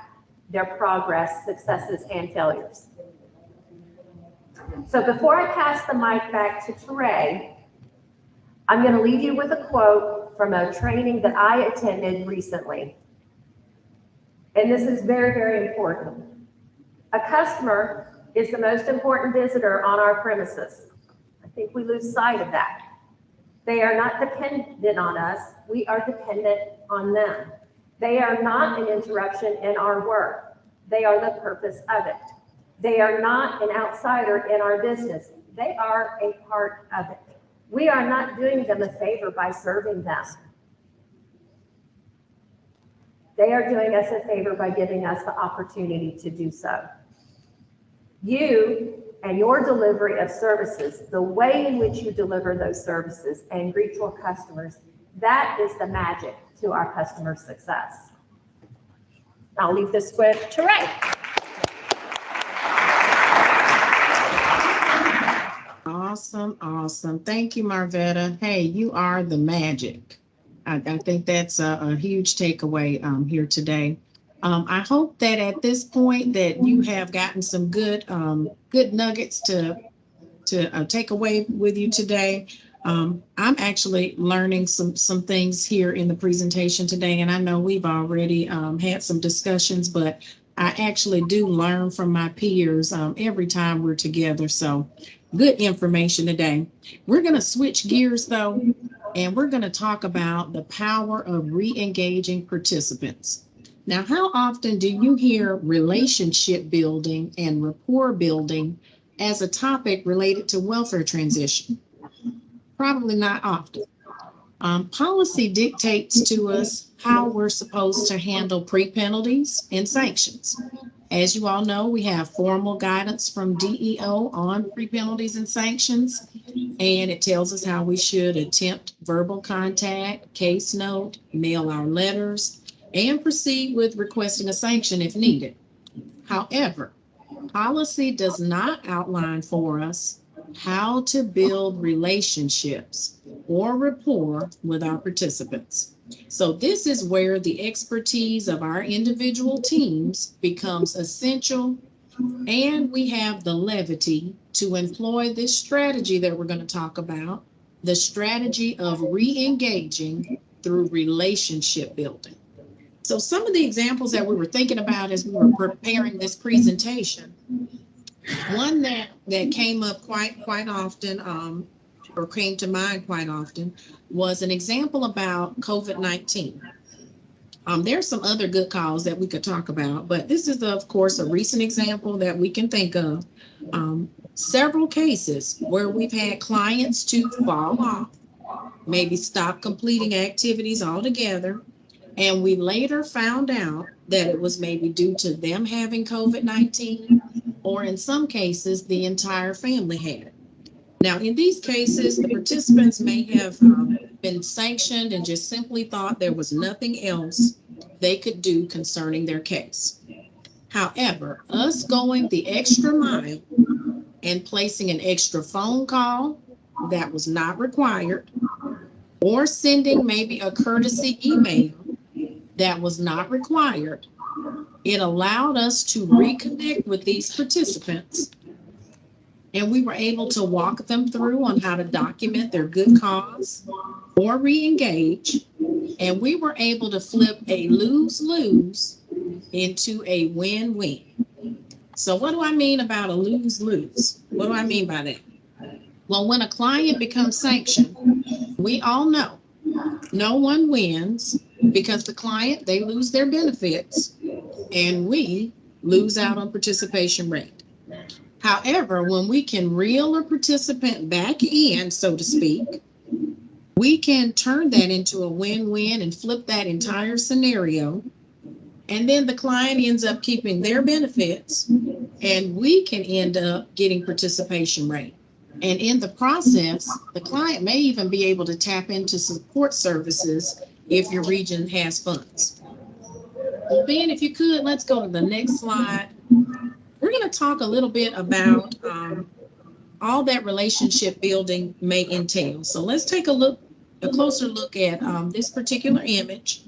their progress, successes, and failures. So before I pass the mic back to Teray, I'm going to leave you with a quote from a training that I attended recently. And this is very, very important. A customer is the most important visitor on our premises. I think we lose sight of that. They are not dependent on us. We are dependent on them. They are not an interruption in our work. They are the purpose of it. They are not an outsider in our business. They are a part of it. We are not doing them a favor by serving them. They are doing us a favor by giving us the opportunity to do so. You and your delivery of services, the way in which you deliver those services and greet your customers, that is the magic to our customer success. I'll leave this with Teray.
Awesome, awesome. Thank you, Marvetta. Hey, you are the magic. I think that's a huge takeaway here today. I hope that at this point that you have gotten some good nuggets to take away with you today. I'm actually learning some things here in the presentation today, and I know we've already had some discussions, but I actually do learn from my peers every time we're together. So good information today. We're going to switch gears though, and we're going to talk about the power of re-engaging participants. Now, how often do you hear relationship building and rapport building as a topic related to welfare transition? Probably not often. Policy dictates to us how we're supposed to handle pre-penalties and sanctions. As you all know, we have formal guidance from DEO on pre-penalties and sanctions, and it tells us how we should attempt verbal contact, case note, mail our letters, and proceed with requesting a sanction if needed. However, policy does not outline for us how to build relationships or rapport with our participants. So this is where the expertise of our individual teams becomes essential, and we have the levity to employ this strategy that we're going to talk about, the strategy of re-engaging through relationship building. So some of the examples that we were thinking about as we were preparing this presentation, one that came up quite often, or came to mind quite often, was an example about COVID-19. There's some other good calls that we could talk about, but this is, of course, a recent example that we can think of. Several cases where we've had clients to fall off, maybe stop completing activities altogether, and we later found out that it was maybe due to them having COVID-19, or in some cases, the entire family had it. Now, in these cases, the participants may have been sanctioned and just simply thought there was nothing else they could do concerning their case. However, us going the extra mile and placing an extra phone call that was not required, or sending maybe a courtesy email that was not required, it allowed us to reconnect with these participants, and we were able to walk them through on how to document their good cause or re-engage, and we were able to flip a lose-lose into a win-win. So what do I mean about a lose-lose? What do I mean by that? Well, when a client becomes sanctioned, we all know no one wins, because the client, they lose their benefits and we lose out on participation rate. However, when we can reel a participant back in, so to speak, we can turn that into a win-win and flip that entire scenario. And then the client ends up keeping their benefits and we can end up getting participation rate. And in the process, the client may even be able to tap into support services if your region has funds. Well, Ben, if you could, let's go to the next slide. We're going to talk a little bit about all that relationship building may entail. So let's take a closer look at this particular image.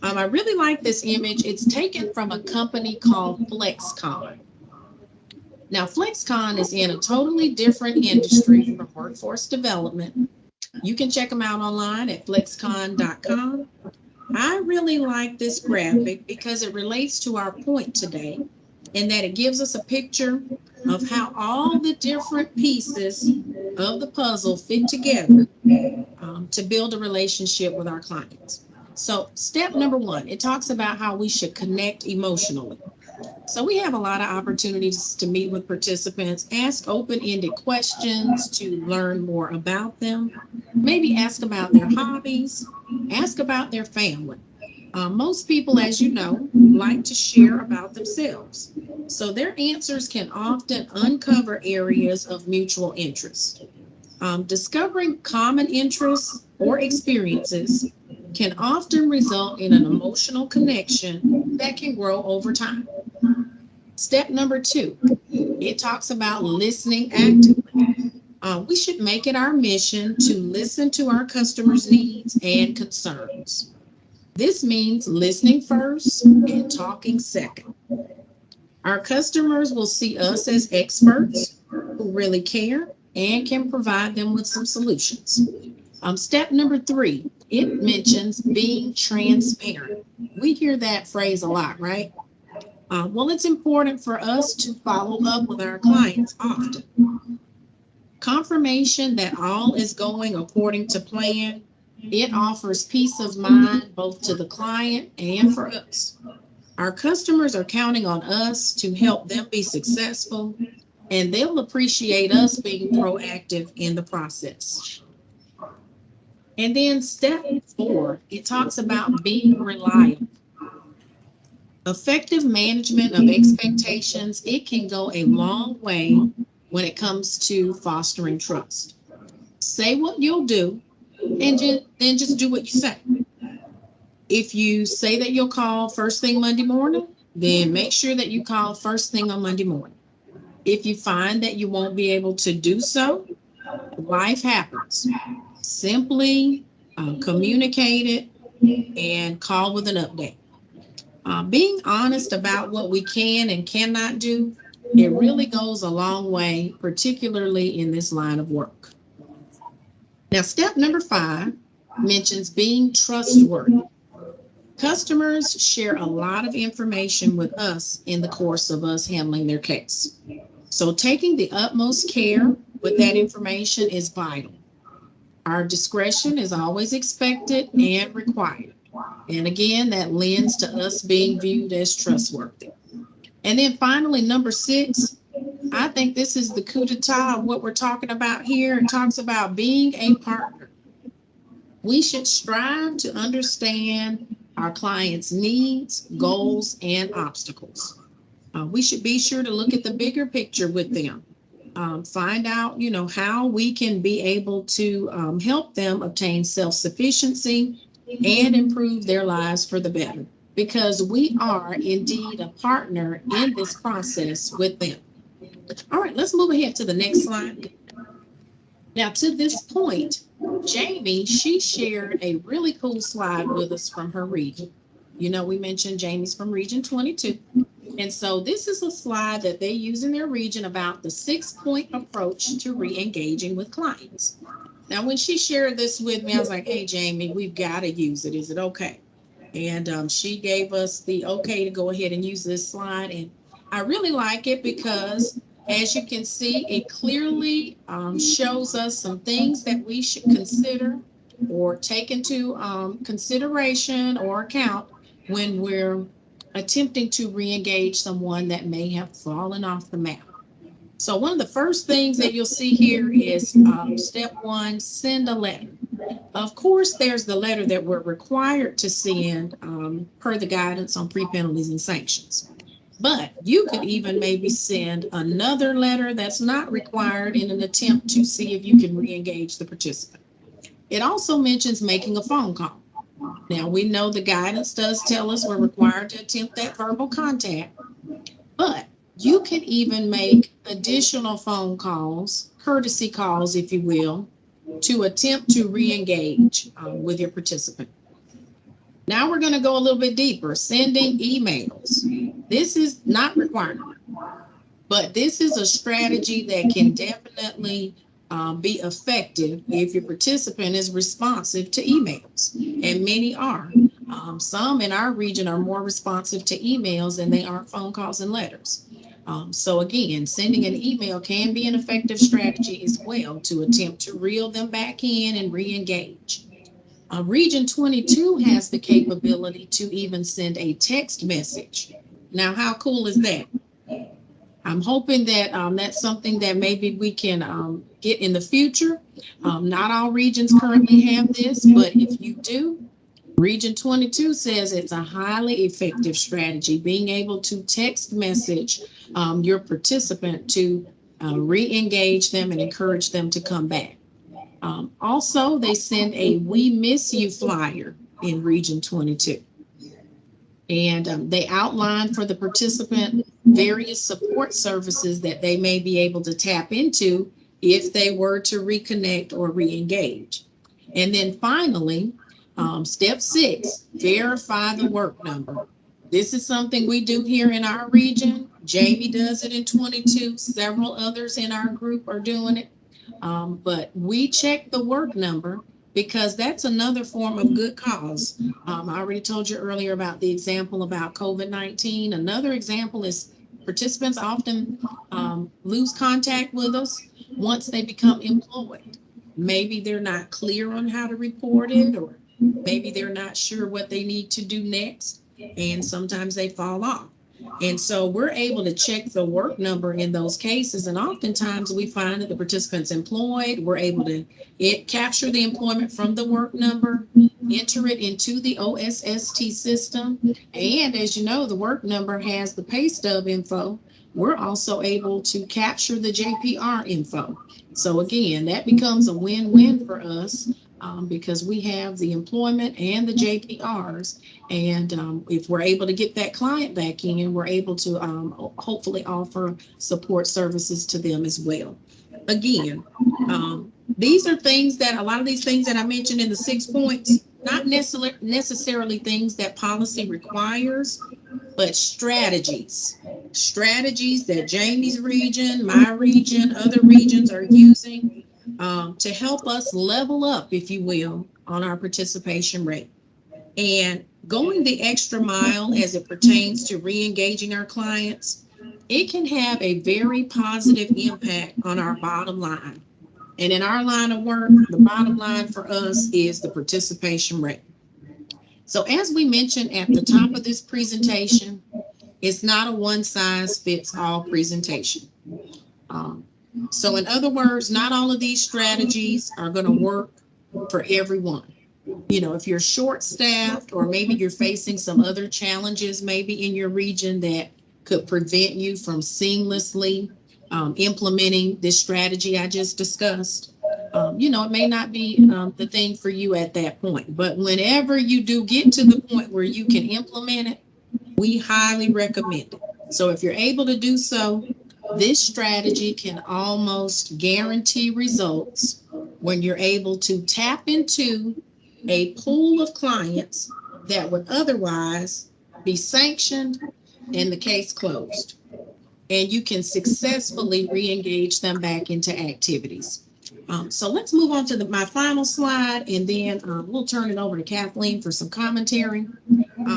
I really like this image. It's taken from a company called FlexCon. Now, FlexCon is in a totally different industry from workforce development. You can check them out online at flexcon.com. I really like this graphic because it relates to our point today, in that it gives us a picture of how all the different pieces of the puzzle fit together to build a relationship with our clients. So step number one, it talks about how we should connect emotionally. So we have a lot of opportunities to meet with participants, ask open-ended questions to learn more about them, maybe ask about their hobbies, ask about their family. Most people, as you know, like to share about themselves. So their answers can often uncover areas of mutual interest. Discovering common interests or experiences can often result in an emotional connection that can grow over time. Step number two, it talks about listening actively. We should make it our mission to listen to our customers' needs and concerns. This means listening first and talking second. Our customers will see us as experts who really care and can provide them with some solutions. Step number three, it mentions being transparent. We hear that phrase a lot, right? Well, it's important for us to follow up with our clients often. Confirmation that all is going according to plan, it offers peace of mind both to the client and for us. Our customers are counting on us to help them be successful, and they'll appreciate us being proactive in the process. And then step four, it talks about being reliable. Effective management of expectations, it can go a long way when it comes to fostering trust. Say what you'll do and then just do what you say. If you say that you'll call first thing Monday morning, then make sure that you call first thing on Monday morning. If you find that you won't be able to do so, life happens. Simply communicate it and call with an update. Being honest about what we can and cannot do, it really goes a long way, particularly in this line of work. Now, step number five mentions being trustworthy. Customers share a lot of information with us in the course of us handling their case. So taking the utmost care with that information is vital. Our discretion is always expected and required. And again, that lends to us being viewed as trustworthy. And then finally, number six, I think this is the coup d'etat of what we're talking about here. It talks about being a partner. We should strive to understand our clients' needs, goals, and obstacles. We should be sure to look at the bigger picture with them. Find out, how we can be able to help them obtain self-sufficiency and improve their lives for the better, because we are indeed a partner in this process with them. All right, let's move ahead to the next slide. Now, to this point, Jamie, she shared a really cool slide with us from her region. We mentioned Jamie's from Region 22. And so this is a slide that they use in their region about the 6-point approach to re-engaging with clients. Now, when she shared this with me, I was like, hey, Jamie, we've got to use it. Is it okay? And she gave us the okay to go ahead and use this slide. And I really like it because, as you can see, it clearly shows us some things that we should consider or take into consideration or account when we're attempting to re-engage someone that may have fallen off the map. So one of the first things that you'll see here is step one, send a letter. Of course, there's the letter that we're required to send per the guidance on pre-penalties and sanctions. But you could even maybe send another letter that's not required in an attempt to see if you can re-engage the participant. It also mentions making a phone call. Now, we know the guidance does tell us we're required to attempt that verbal contact, but you can even make additional phone calls, courtesy calls, if you will, to attempt to re-engage with your participant. Now we're going to go a little bit deeper, sending emails. This is not required, but this is a strategy that can definitely be effective if your participant is responsive to emails, and many are. Some in our region are more responsive to emails than they are phone calls and letters. So again, sending an email can be an effective strategy as well to attempt to reel them back in and re-engage. Region 22 has the capability to even send a text message. Now, how cool is that? I'm hoping that that's something that maybe we can get in the future. Not all regions currently have this, but if you do, Region 22 says it's a highly effective strategy, being able to text message your participant to re-engage them and encourage them to come back. Also, they send a "We Miss You" flyer in Region 22. And they outline for the participant various support services that they may be able to tap into if they were to reconnect or re-engage. And then finally, step 6, verify the work number. This is something we do here in our region. Jamie does it in 22. Several others in our group are doing it. But we check the work number because that's another form of good cause. I already told you earlier about the example about COVID-19. Another example is participants often lose contact with us once they become employed. Maybe they're not clear on how to report it, or maybe they're not sure what they need to do next, and sometimes they fall off. And so we're able to check the work number in those cases. And oftentimes we find that the participant's employed. We're able to capture the employment from the work number, enter it into the OSST system. And as you know, the work number has the pay stub info. We're also able to capture the JPR info. So again, that becomes a win-win for us because we have the employment and the JPRs. And if we're able to get that client back in, we're able to hopefully offer support services to them as well. Again, these are things that a lot of these things that I mentioned in the 6 points, not necessarily things that policy requires, but strategies that Jamie's region, my region, other regions are using to help us level up, if you will, on our participation rate. And going the extra mile as it pertains to re-engaging our clients, it can have a very positive impact on our bottom line. And in our line of work, the bottom line for us is the participation rate. So as we mentioned at the top of this presentation, it's not a one-size-fits-all presentation. So in other words, not all of these strategies are going to work for everyone. You know, if you're short-staffed or maybe you're facing some other challenges maybe in your region that could prevent you from seamlessly implementing this strategy I just discussed, you know, it may not be the thing for you at that point. But whenever you do get to the point where you can implement it, we highly recommend it. So if you're able to do so, this strategy can almost guarantee results when you're able to tap into a pool of clients that would otherwise be sanctioned and the case closed. And you can successfully re-engage them back into activities. So let's move on to my final slide, and then we'll turn it over to Kathleen for some commentary.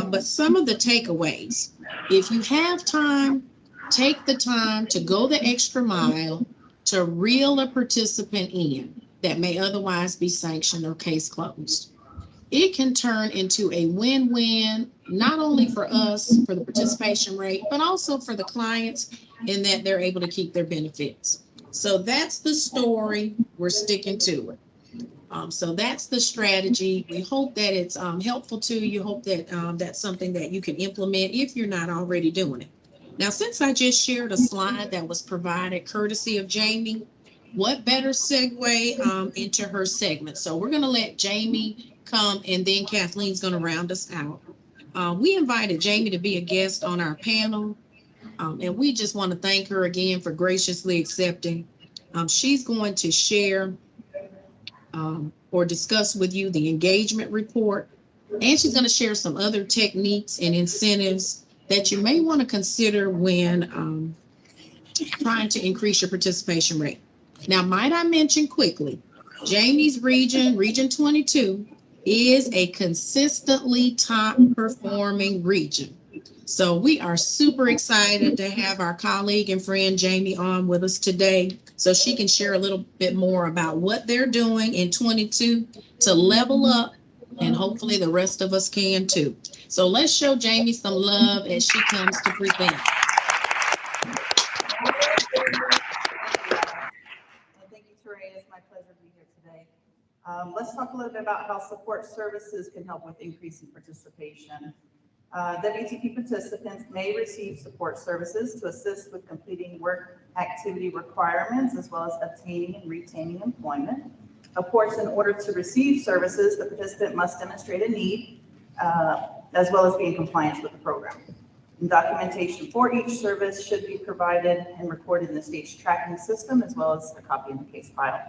But some of the takeaways, if you have time, take the time to go the extra mile to reel a participant in that may otherwise be sanctioned or case closed. it can turn into a win-win, not only for us, for the participation rate, but also for the clients in that they're able to keep their benefits. So that's the story. We're sticking to it. So that's the strategy. We hope that it's helpful to you. Hope that that's something that you can implement if you're not already doing it. Now, since I just shared a slide that was provided courtesy of Jamie, what better segue into her segment? So we're going to let Jamie come, and then Kathleen's going to round us out. We invited Jamie to be a guest on our panel, and we just want to thank her again for graciously accepting. She's going to share or discuss with you the engagement report, and she's going to share some other techniques and incentives that you may want to consider when trying to increase your participation rate. Now, might I mention quickly, Jamie's region, Region 22, is a consistently top performing region. So we are super excited to have our colleague and friend Jamie on with us today so she can share a little bit more about what they're doing in 22 to level up, and hopefully the rest of us can too. So let's show Jamie some love as she comes to present.
Thank you, Teray. It's my pleasure to be here today. Let's talk a little bit about how support services can help with increasing participation. WTP participants may receive support services to assist with completing work activity requirements as well as obtaining and retaining employment. Of course, in order to receive services, the participant must demonstrate a need as well as be in compliance with the program. And documentation for each service should be provided and recorded in the state's tracking system as well as a copy in the case file.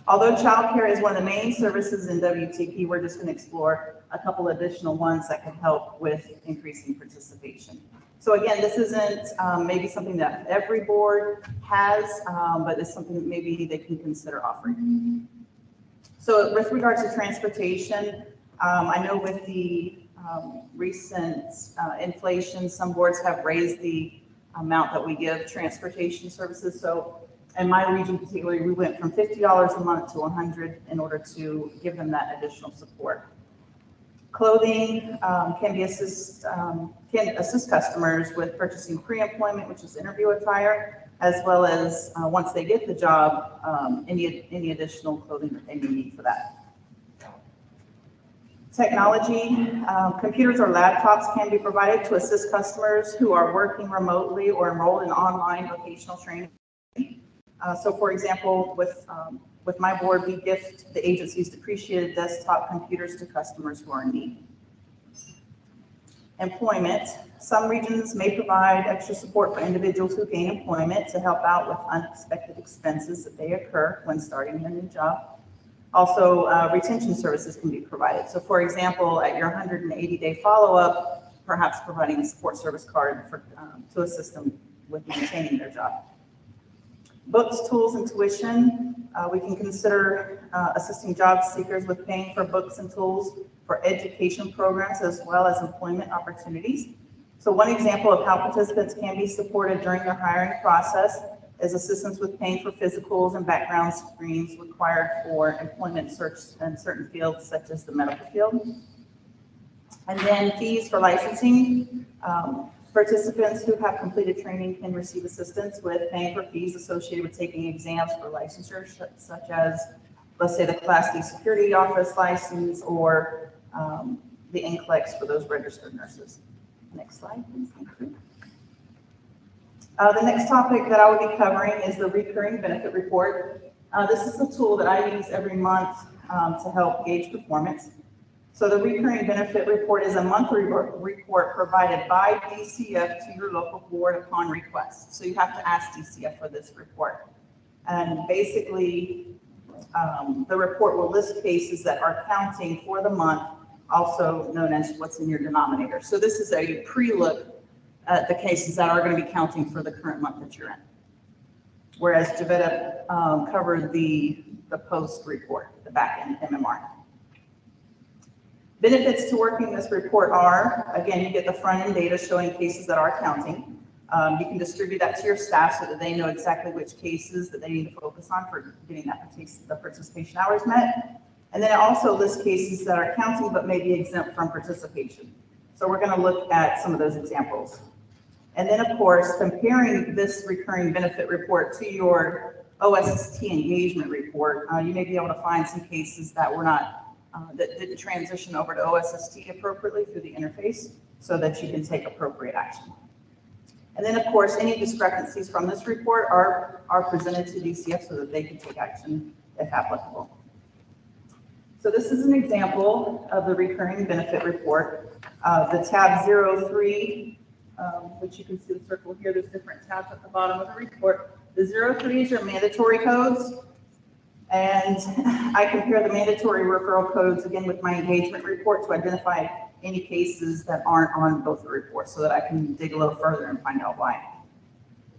Although childcare is one of the main services in WTP, we're just going to explore a couple additional ones that can help with increasing participation. So again, this isn't maybe something that every board has, but it's something that maybe they can consider offering. So with regards to transportation, I know with the recent inflation, some boards have raised the amount that we give transportation services. So in my region particularly, we went from $50 a month to $100 in order to give them that additional support. Clothing can assist customers with purchasing pre-employment, which is interview attire, as well as once they get the job, any additional clothing that they may need for that. Technology, computers or laptops can be provided to assist customers who are working remotely or enrolled in online vocational training. So for example, with my board, we gift the agency's depreciated desktop computers to customers who are in need. Employment, some regions may provide extra support for individuals who gain employment to help out with unexpected expenses that may occur when starting a new job. Also, retention services can be provided. So for example, at your 180-day follow-up, perhaps providing a support service card to assist them with maintaining their job. Books, tools, and tuition. We can consider assisting job seekers with paying for books and tools for education programs as well as employment opportunities. So one example of how participants can be supported during their hiring process is assistance with paying for physicals and background screens required for employment search in certain fields such as the medical field. And then fees for licensing. Participants who have completed training can receive assistance with paying for fees associated with taking exams for licensure, such as, let's say, the Class D security office license or the NCLEX for those registered nurses. Next slide, please. Thank you. The next topic that I will be covering is the recurring benefit report. This is a tool that I use every month to help gauge performance. So the recurring benefit report is a monthly report provided by DCF to your local board upon request. So you have to ask DCF for this report. And basically, the report will list cases that are counting for the month, also known as what's in your denominator. So this is a pre-look at the cases that are going to be counting for the current month that you're in. Whereas Javetta covered the post report, the back end MMR. Benefits to working this report are, again, you get the front end data showing cases that are counting. You can distribute that to your staff so that they know exactly which cases that they need to focus on for getting the participation hours met. And then it also lists cases that are counting but may be exempt from participation. So we're going to look at some of those examples. And then, of course, comparing this recurring benefit report to your OSST engagement report, you may be able to find some cases that were not, that didn't transition over to OSST appropriately through the interface so that you can take appropriate action. And then, of course, any discrepancies from this report are presented to DCF so that they can take action if applicable. So this is an example of the recurring benefit report. The tab 03, which you can see the circle here, there's different tabs at the bottom of the report. The 03s are mandatory codes. And I compare the mandatory referral codes again with my engagement report to identify any cases that aren't on both the reports so that I can dig a little further and find out why.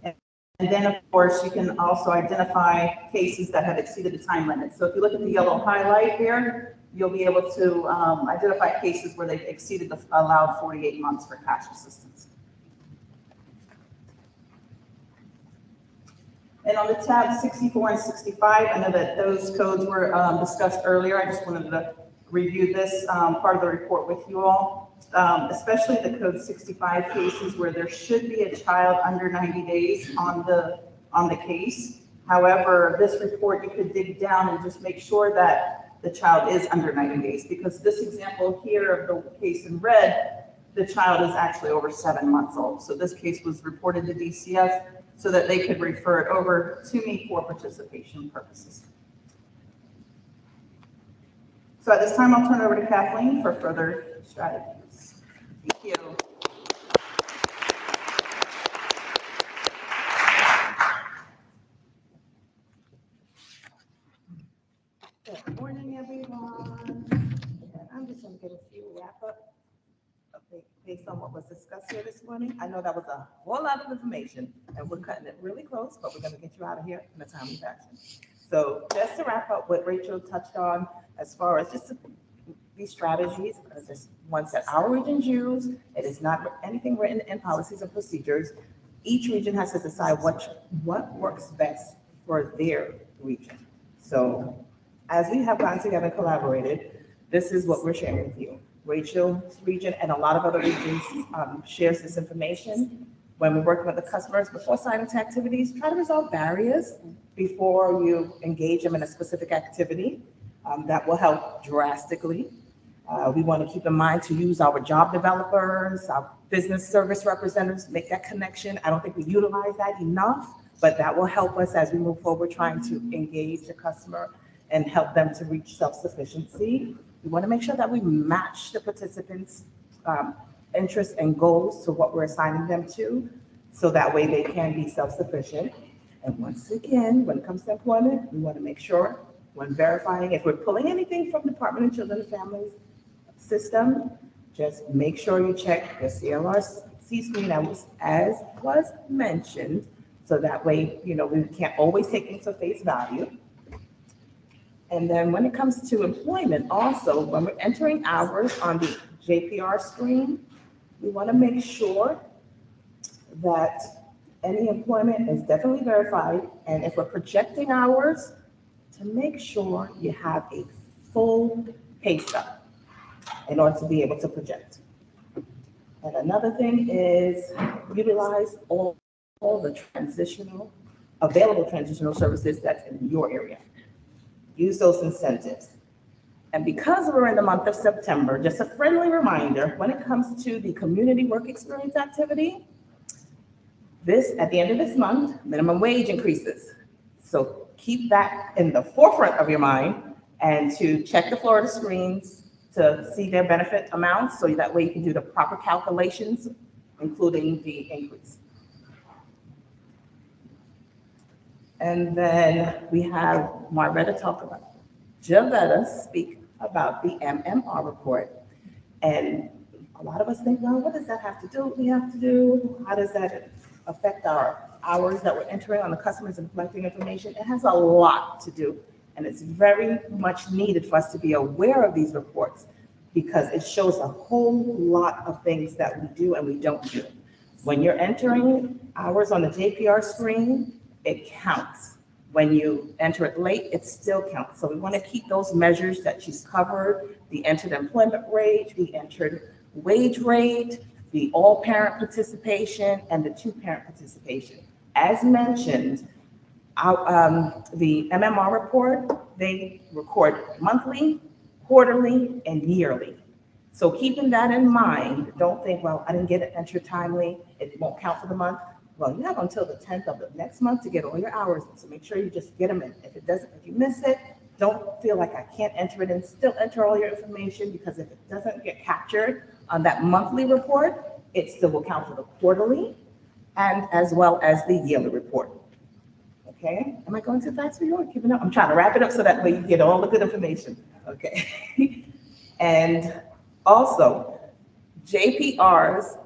And then, of course, you can also identify cases that have exceeded the time limit. So if you look at the yellow highlight here, you'll be able to identify cases where they've exceeded the allowed 48 months for cash assistance. And on the tab 64 and 65, I know that those codes were discussed earlier. I just wanted to review this part of the report with you all, especially the code 65 cases where there should be a child under 90 days on the case. However, this report, you could dig down and just make sure that the child is under 90 days, because this example here of the case in red, the child is actually over 7 months old. So this case was reported to DCF so that they could refer it over to me for participation purposes. So at this time, I'll turn it over to Kathleen for further strategies. Thank you.
Good morning, everyone. I'm just going to get a few wrap-up based on what was discussed here this morning. I know that was a whole lot of information, and we're cutting it really close, but we're going to get you out of here in a timely fashion. So just to wrap up what Rachel touched on, as far as just these strategies, are just ones that our regions use. It is not anything written in policies and procedures. Each region has to decide what works best for their region. So as we have gone together and collaborated, this is what we're sharing with you. Rachel's region and a lot of other regions shares this information. When we're working with the customers before signing to activities, try to resolve barriers before you engage them in a specific activity. That will help drastically. We want to keep in mind to use our job developers, our business service representatives, make that connection. I don't think we utilize that enough, but that will help us as we move forward trying to engage the customer and help them to reach self-sufficiency. We want to make sure that we match the participants' interests and goals to what we're assigning them to, so that way they can be self-sufficient. And once again, when it comes to employment, we want to make sure when verifying, if we're pulling anything from Department of Children and Families system, just make sure you check the CLRC screen as was mentioned, so that way, you know, we can't always take things at face value. And then when it comes to employment, also, when we're entering hours on the JPR screen, we want to make sure that any employment is definitely verified. And if we're projecting hours, to make sure you have a full pay stub in order to be able to project. And another thing is utilize all the available transitional services that's in your area. Use those incentives. And because we're in the month of September, just a friendly reminder, when it comes to the community work experience activity, at the end of this month, minimum wage increases. So keep that in the forefront of your mind, and to check the Florida screens to see their benefit amounts, so that way you can do the proper calculations, including the increase. And then we have Marvetta Javetta speak about the MMR report. And a lot of us think, well, what does that have to do? How does that affect our hours that we're entering on the customers and collecting information? It has a lot to do. And it's very much needed for us to be aware of these reports, because it shows a whole lot of things that we do and we don't do. When you're entering hours on the JPR screen, it counts. When you enter it late, it still counts. So we want to keep those measures that she's covered, the entered employment rate, the entered wage rate, the all-parent participation, and the two-parent participation. As mentioned, the MMR report, they record monthly, quarterly, and yearly. So keeping that in mind, don't think, well, I didn't get it entered timely, it won't count for the month. Well, you have until the 10th of the next month to get all your hours in, so make sure you just get them in. If you miss it, don't feel like I can't enter it in, still enter all your information, because if it doesn't get captured on that monthly report, it still will count for the quarterly and as well as the yearly report. Okay, am I going too fast for you or keeping up? I'm trying to wrap it up so that way you get all the good information. Okay. And also, JPRs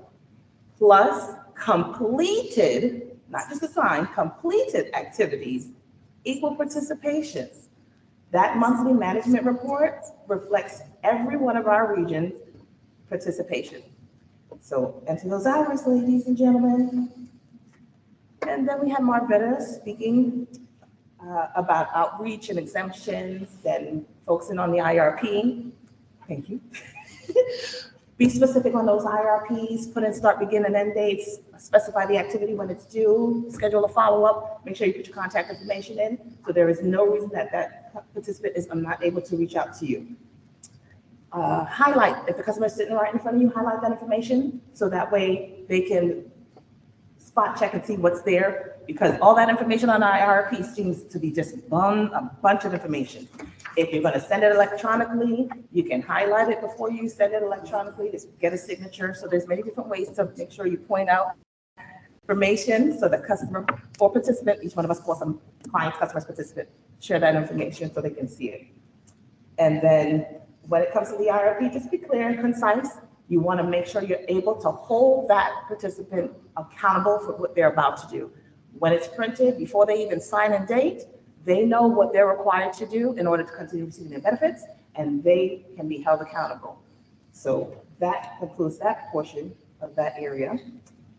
plus completed, not just assigned, completed activities equal participations. That monthly management report reflects every one of our regions' participation. So enter those hours, ladies and gentlemen. And then we have Marvetta speaking about outreach and exemptions and focusing on the IRP. Thank you. Be specific on those IRPs, put in start, begin, and end dates, specify the activity when it's due, schedule a follow-up, make sure you put your contact information in, so there is no reason that that participant is not able to reach out to you. Highlight, if the customer is sitting right in front of you, highlight that information, so that way they can spot check and see what's there, because all that information on IRP seems to be just a bunch of information. If you're going to send it electronically, you can highlight it before you send it electronically to get a signature. So there's many different ways to make sure you point out information so the customer or participant, each one of us calls them clients, customers, participant, share that information so they can see it. And then when it comes to the IRP, just be clear and concise. You want to make sure you're able to hold that participant accountable for what they're about to do. When it's printed, before they even sign and date, they know what they're required to do in order to continue receiving their benefits, and they can be held accountable. So that concludes that portion of that area.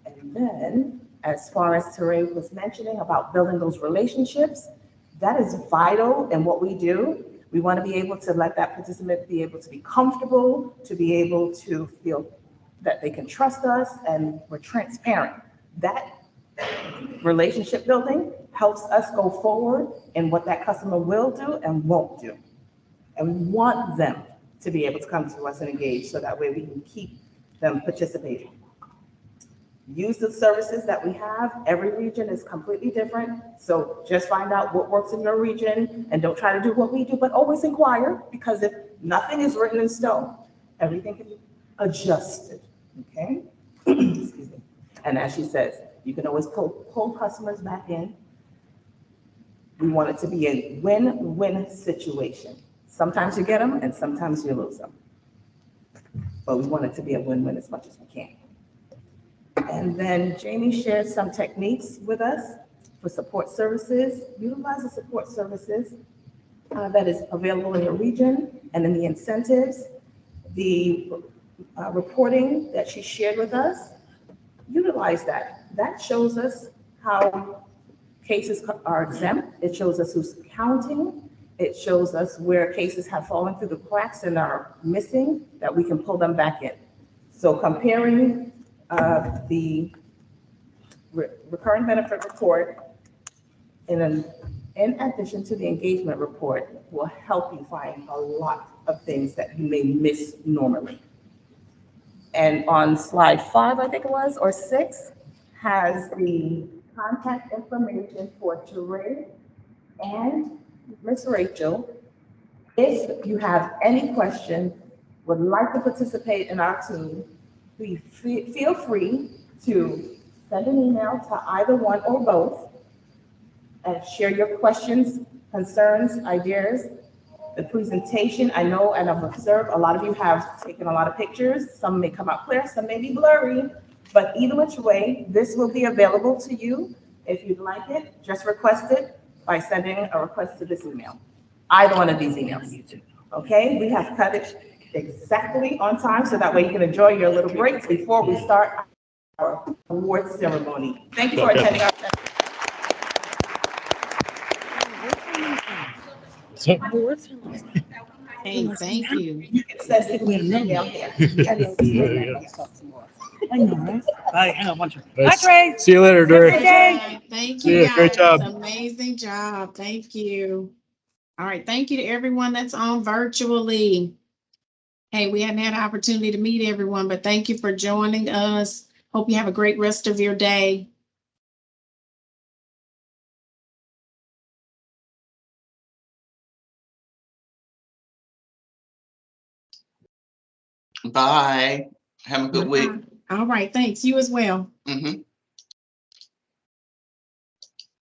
And then, as far as Teray was mentioning about building those relationships, that is vital in what we do. We want to be able to let that participant be able to be comfortable, to be able to feel that they can trust us and we're transparent. That relationship building helps us go forward in what that customer will do and won't do. And we want them to be able to come to us and engage so that way we can keep them participating. Use the services that we have. Every region is completely different. So just find out what works in your region and don't try to do what we do, but always inquire, because if nothing is written in stone, everything can be adjusted, okay? Excuse me. And as she says, you can always pull customers back in. We want it to be a win-win situation. Sometimes you get them and sometimes you lose them. But we want it to be a win-win as much as we can. And then Jamie shared some techniques with us for support services. Utilize the support services that is available in your region, and in the incentives, the reporting that she shared with us. Utilize that. That shows us how cases are exempt. It shows us who's counting. It shows us where cases have fallen through the cracks and are missing, that we can pull them back in. So comparing the recurring benefit report in addition to the engagement report will help you find a lot of things that you may miss normally. And on slide 5, I think it was, or 6, has the contact information for Teray and Ms. Rachel. If you have any question, would like to participate in our team, please feel free to send an email to either one or both and share your questions, concerns, ideas. The presentation, I know and I've observed, a lot of you have taken a lot of pictures. Some may come out clear, some may be blurry, but either which way, this will be available to you. If you'd like it, just request it by sending a request to this email. Either one of these emails. Okay, we have cut it exactly on time, so that way you can enjoy your little breaks before we start our awards ceremony. Thank you for attending our session.
Hey, thank you.
Says it with me. I know, right? Bye, hang on, one second. Bye, Trey.
See you later, Dre.
All right, thank you,
Yeah, great
guys.
job.
Amazing job. Thank you. All right, thank you to everyone that's on virtually. Hey, we hadn't had an opportunity to meet everyone, but thank you for joining us. Hope you have a great rest of your day.
Bye. Have a good week.
All right, thanks. You as well.
Mhm.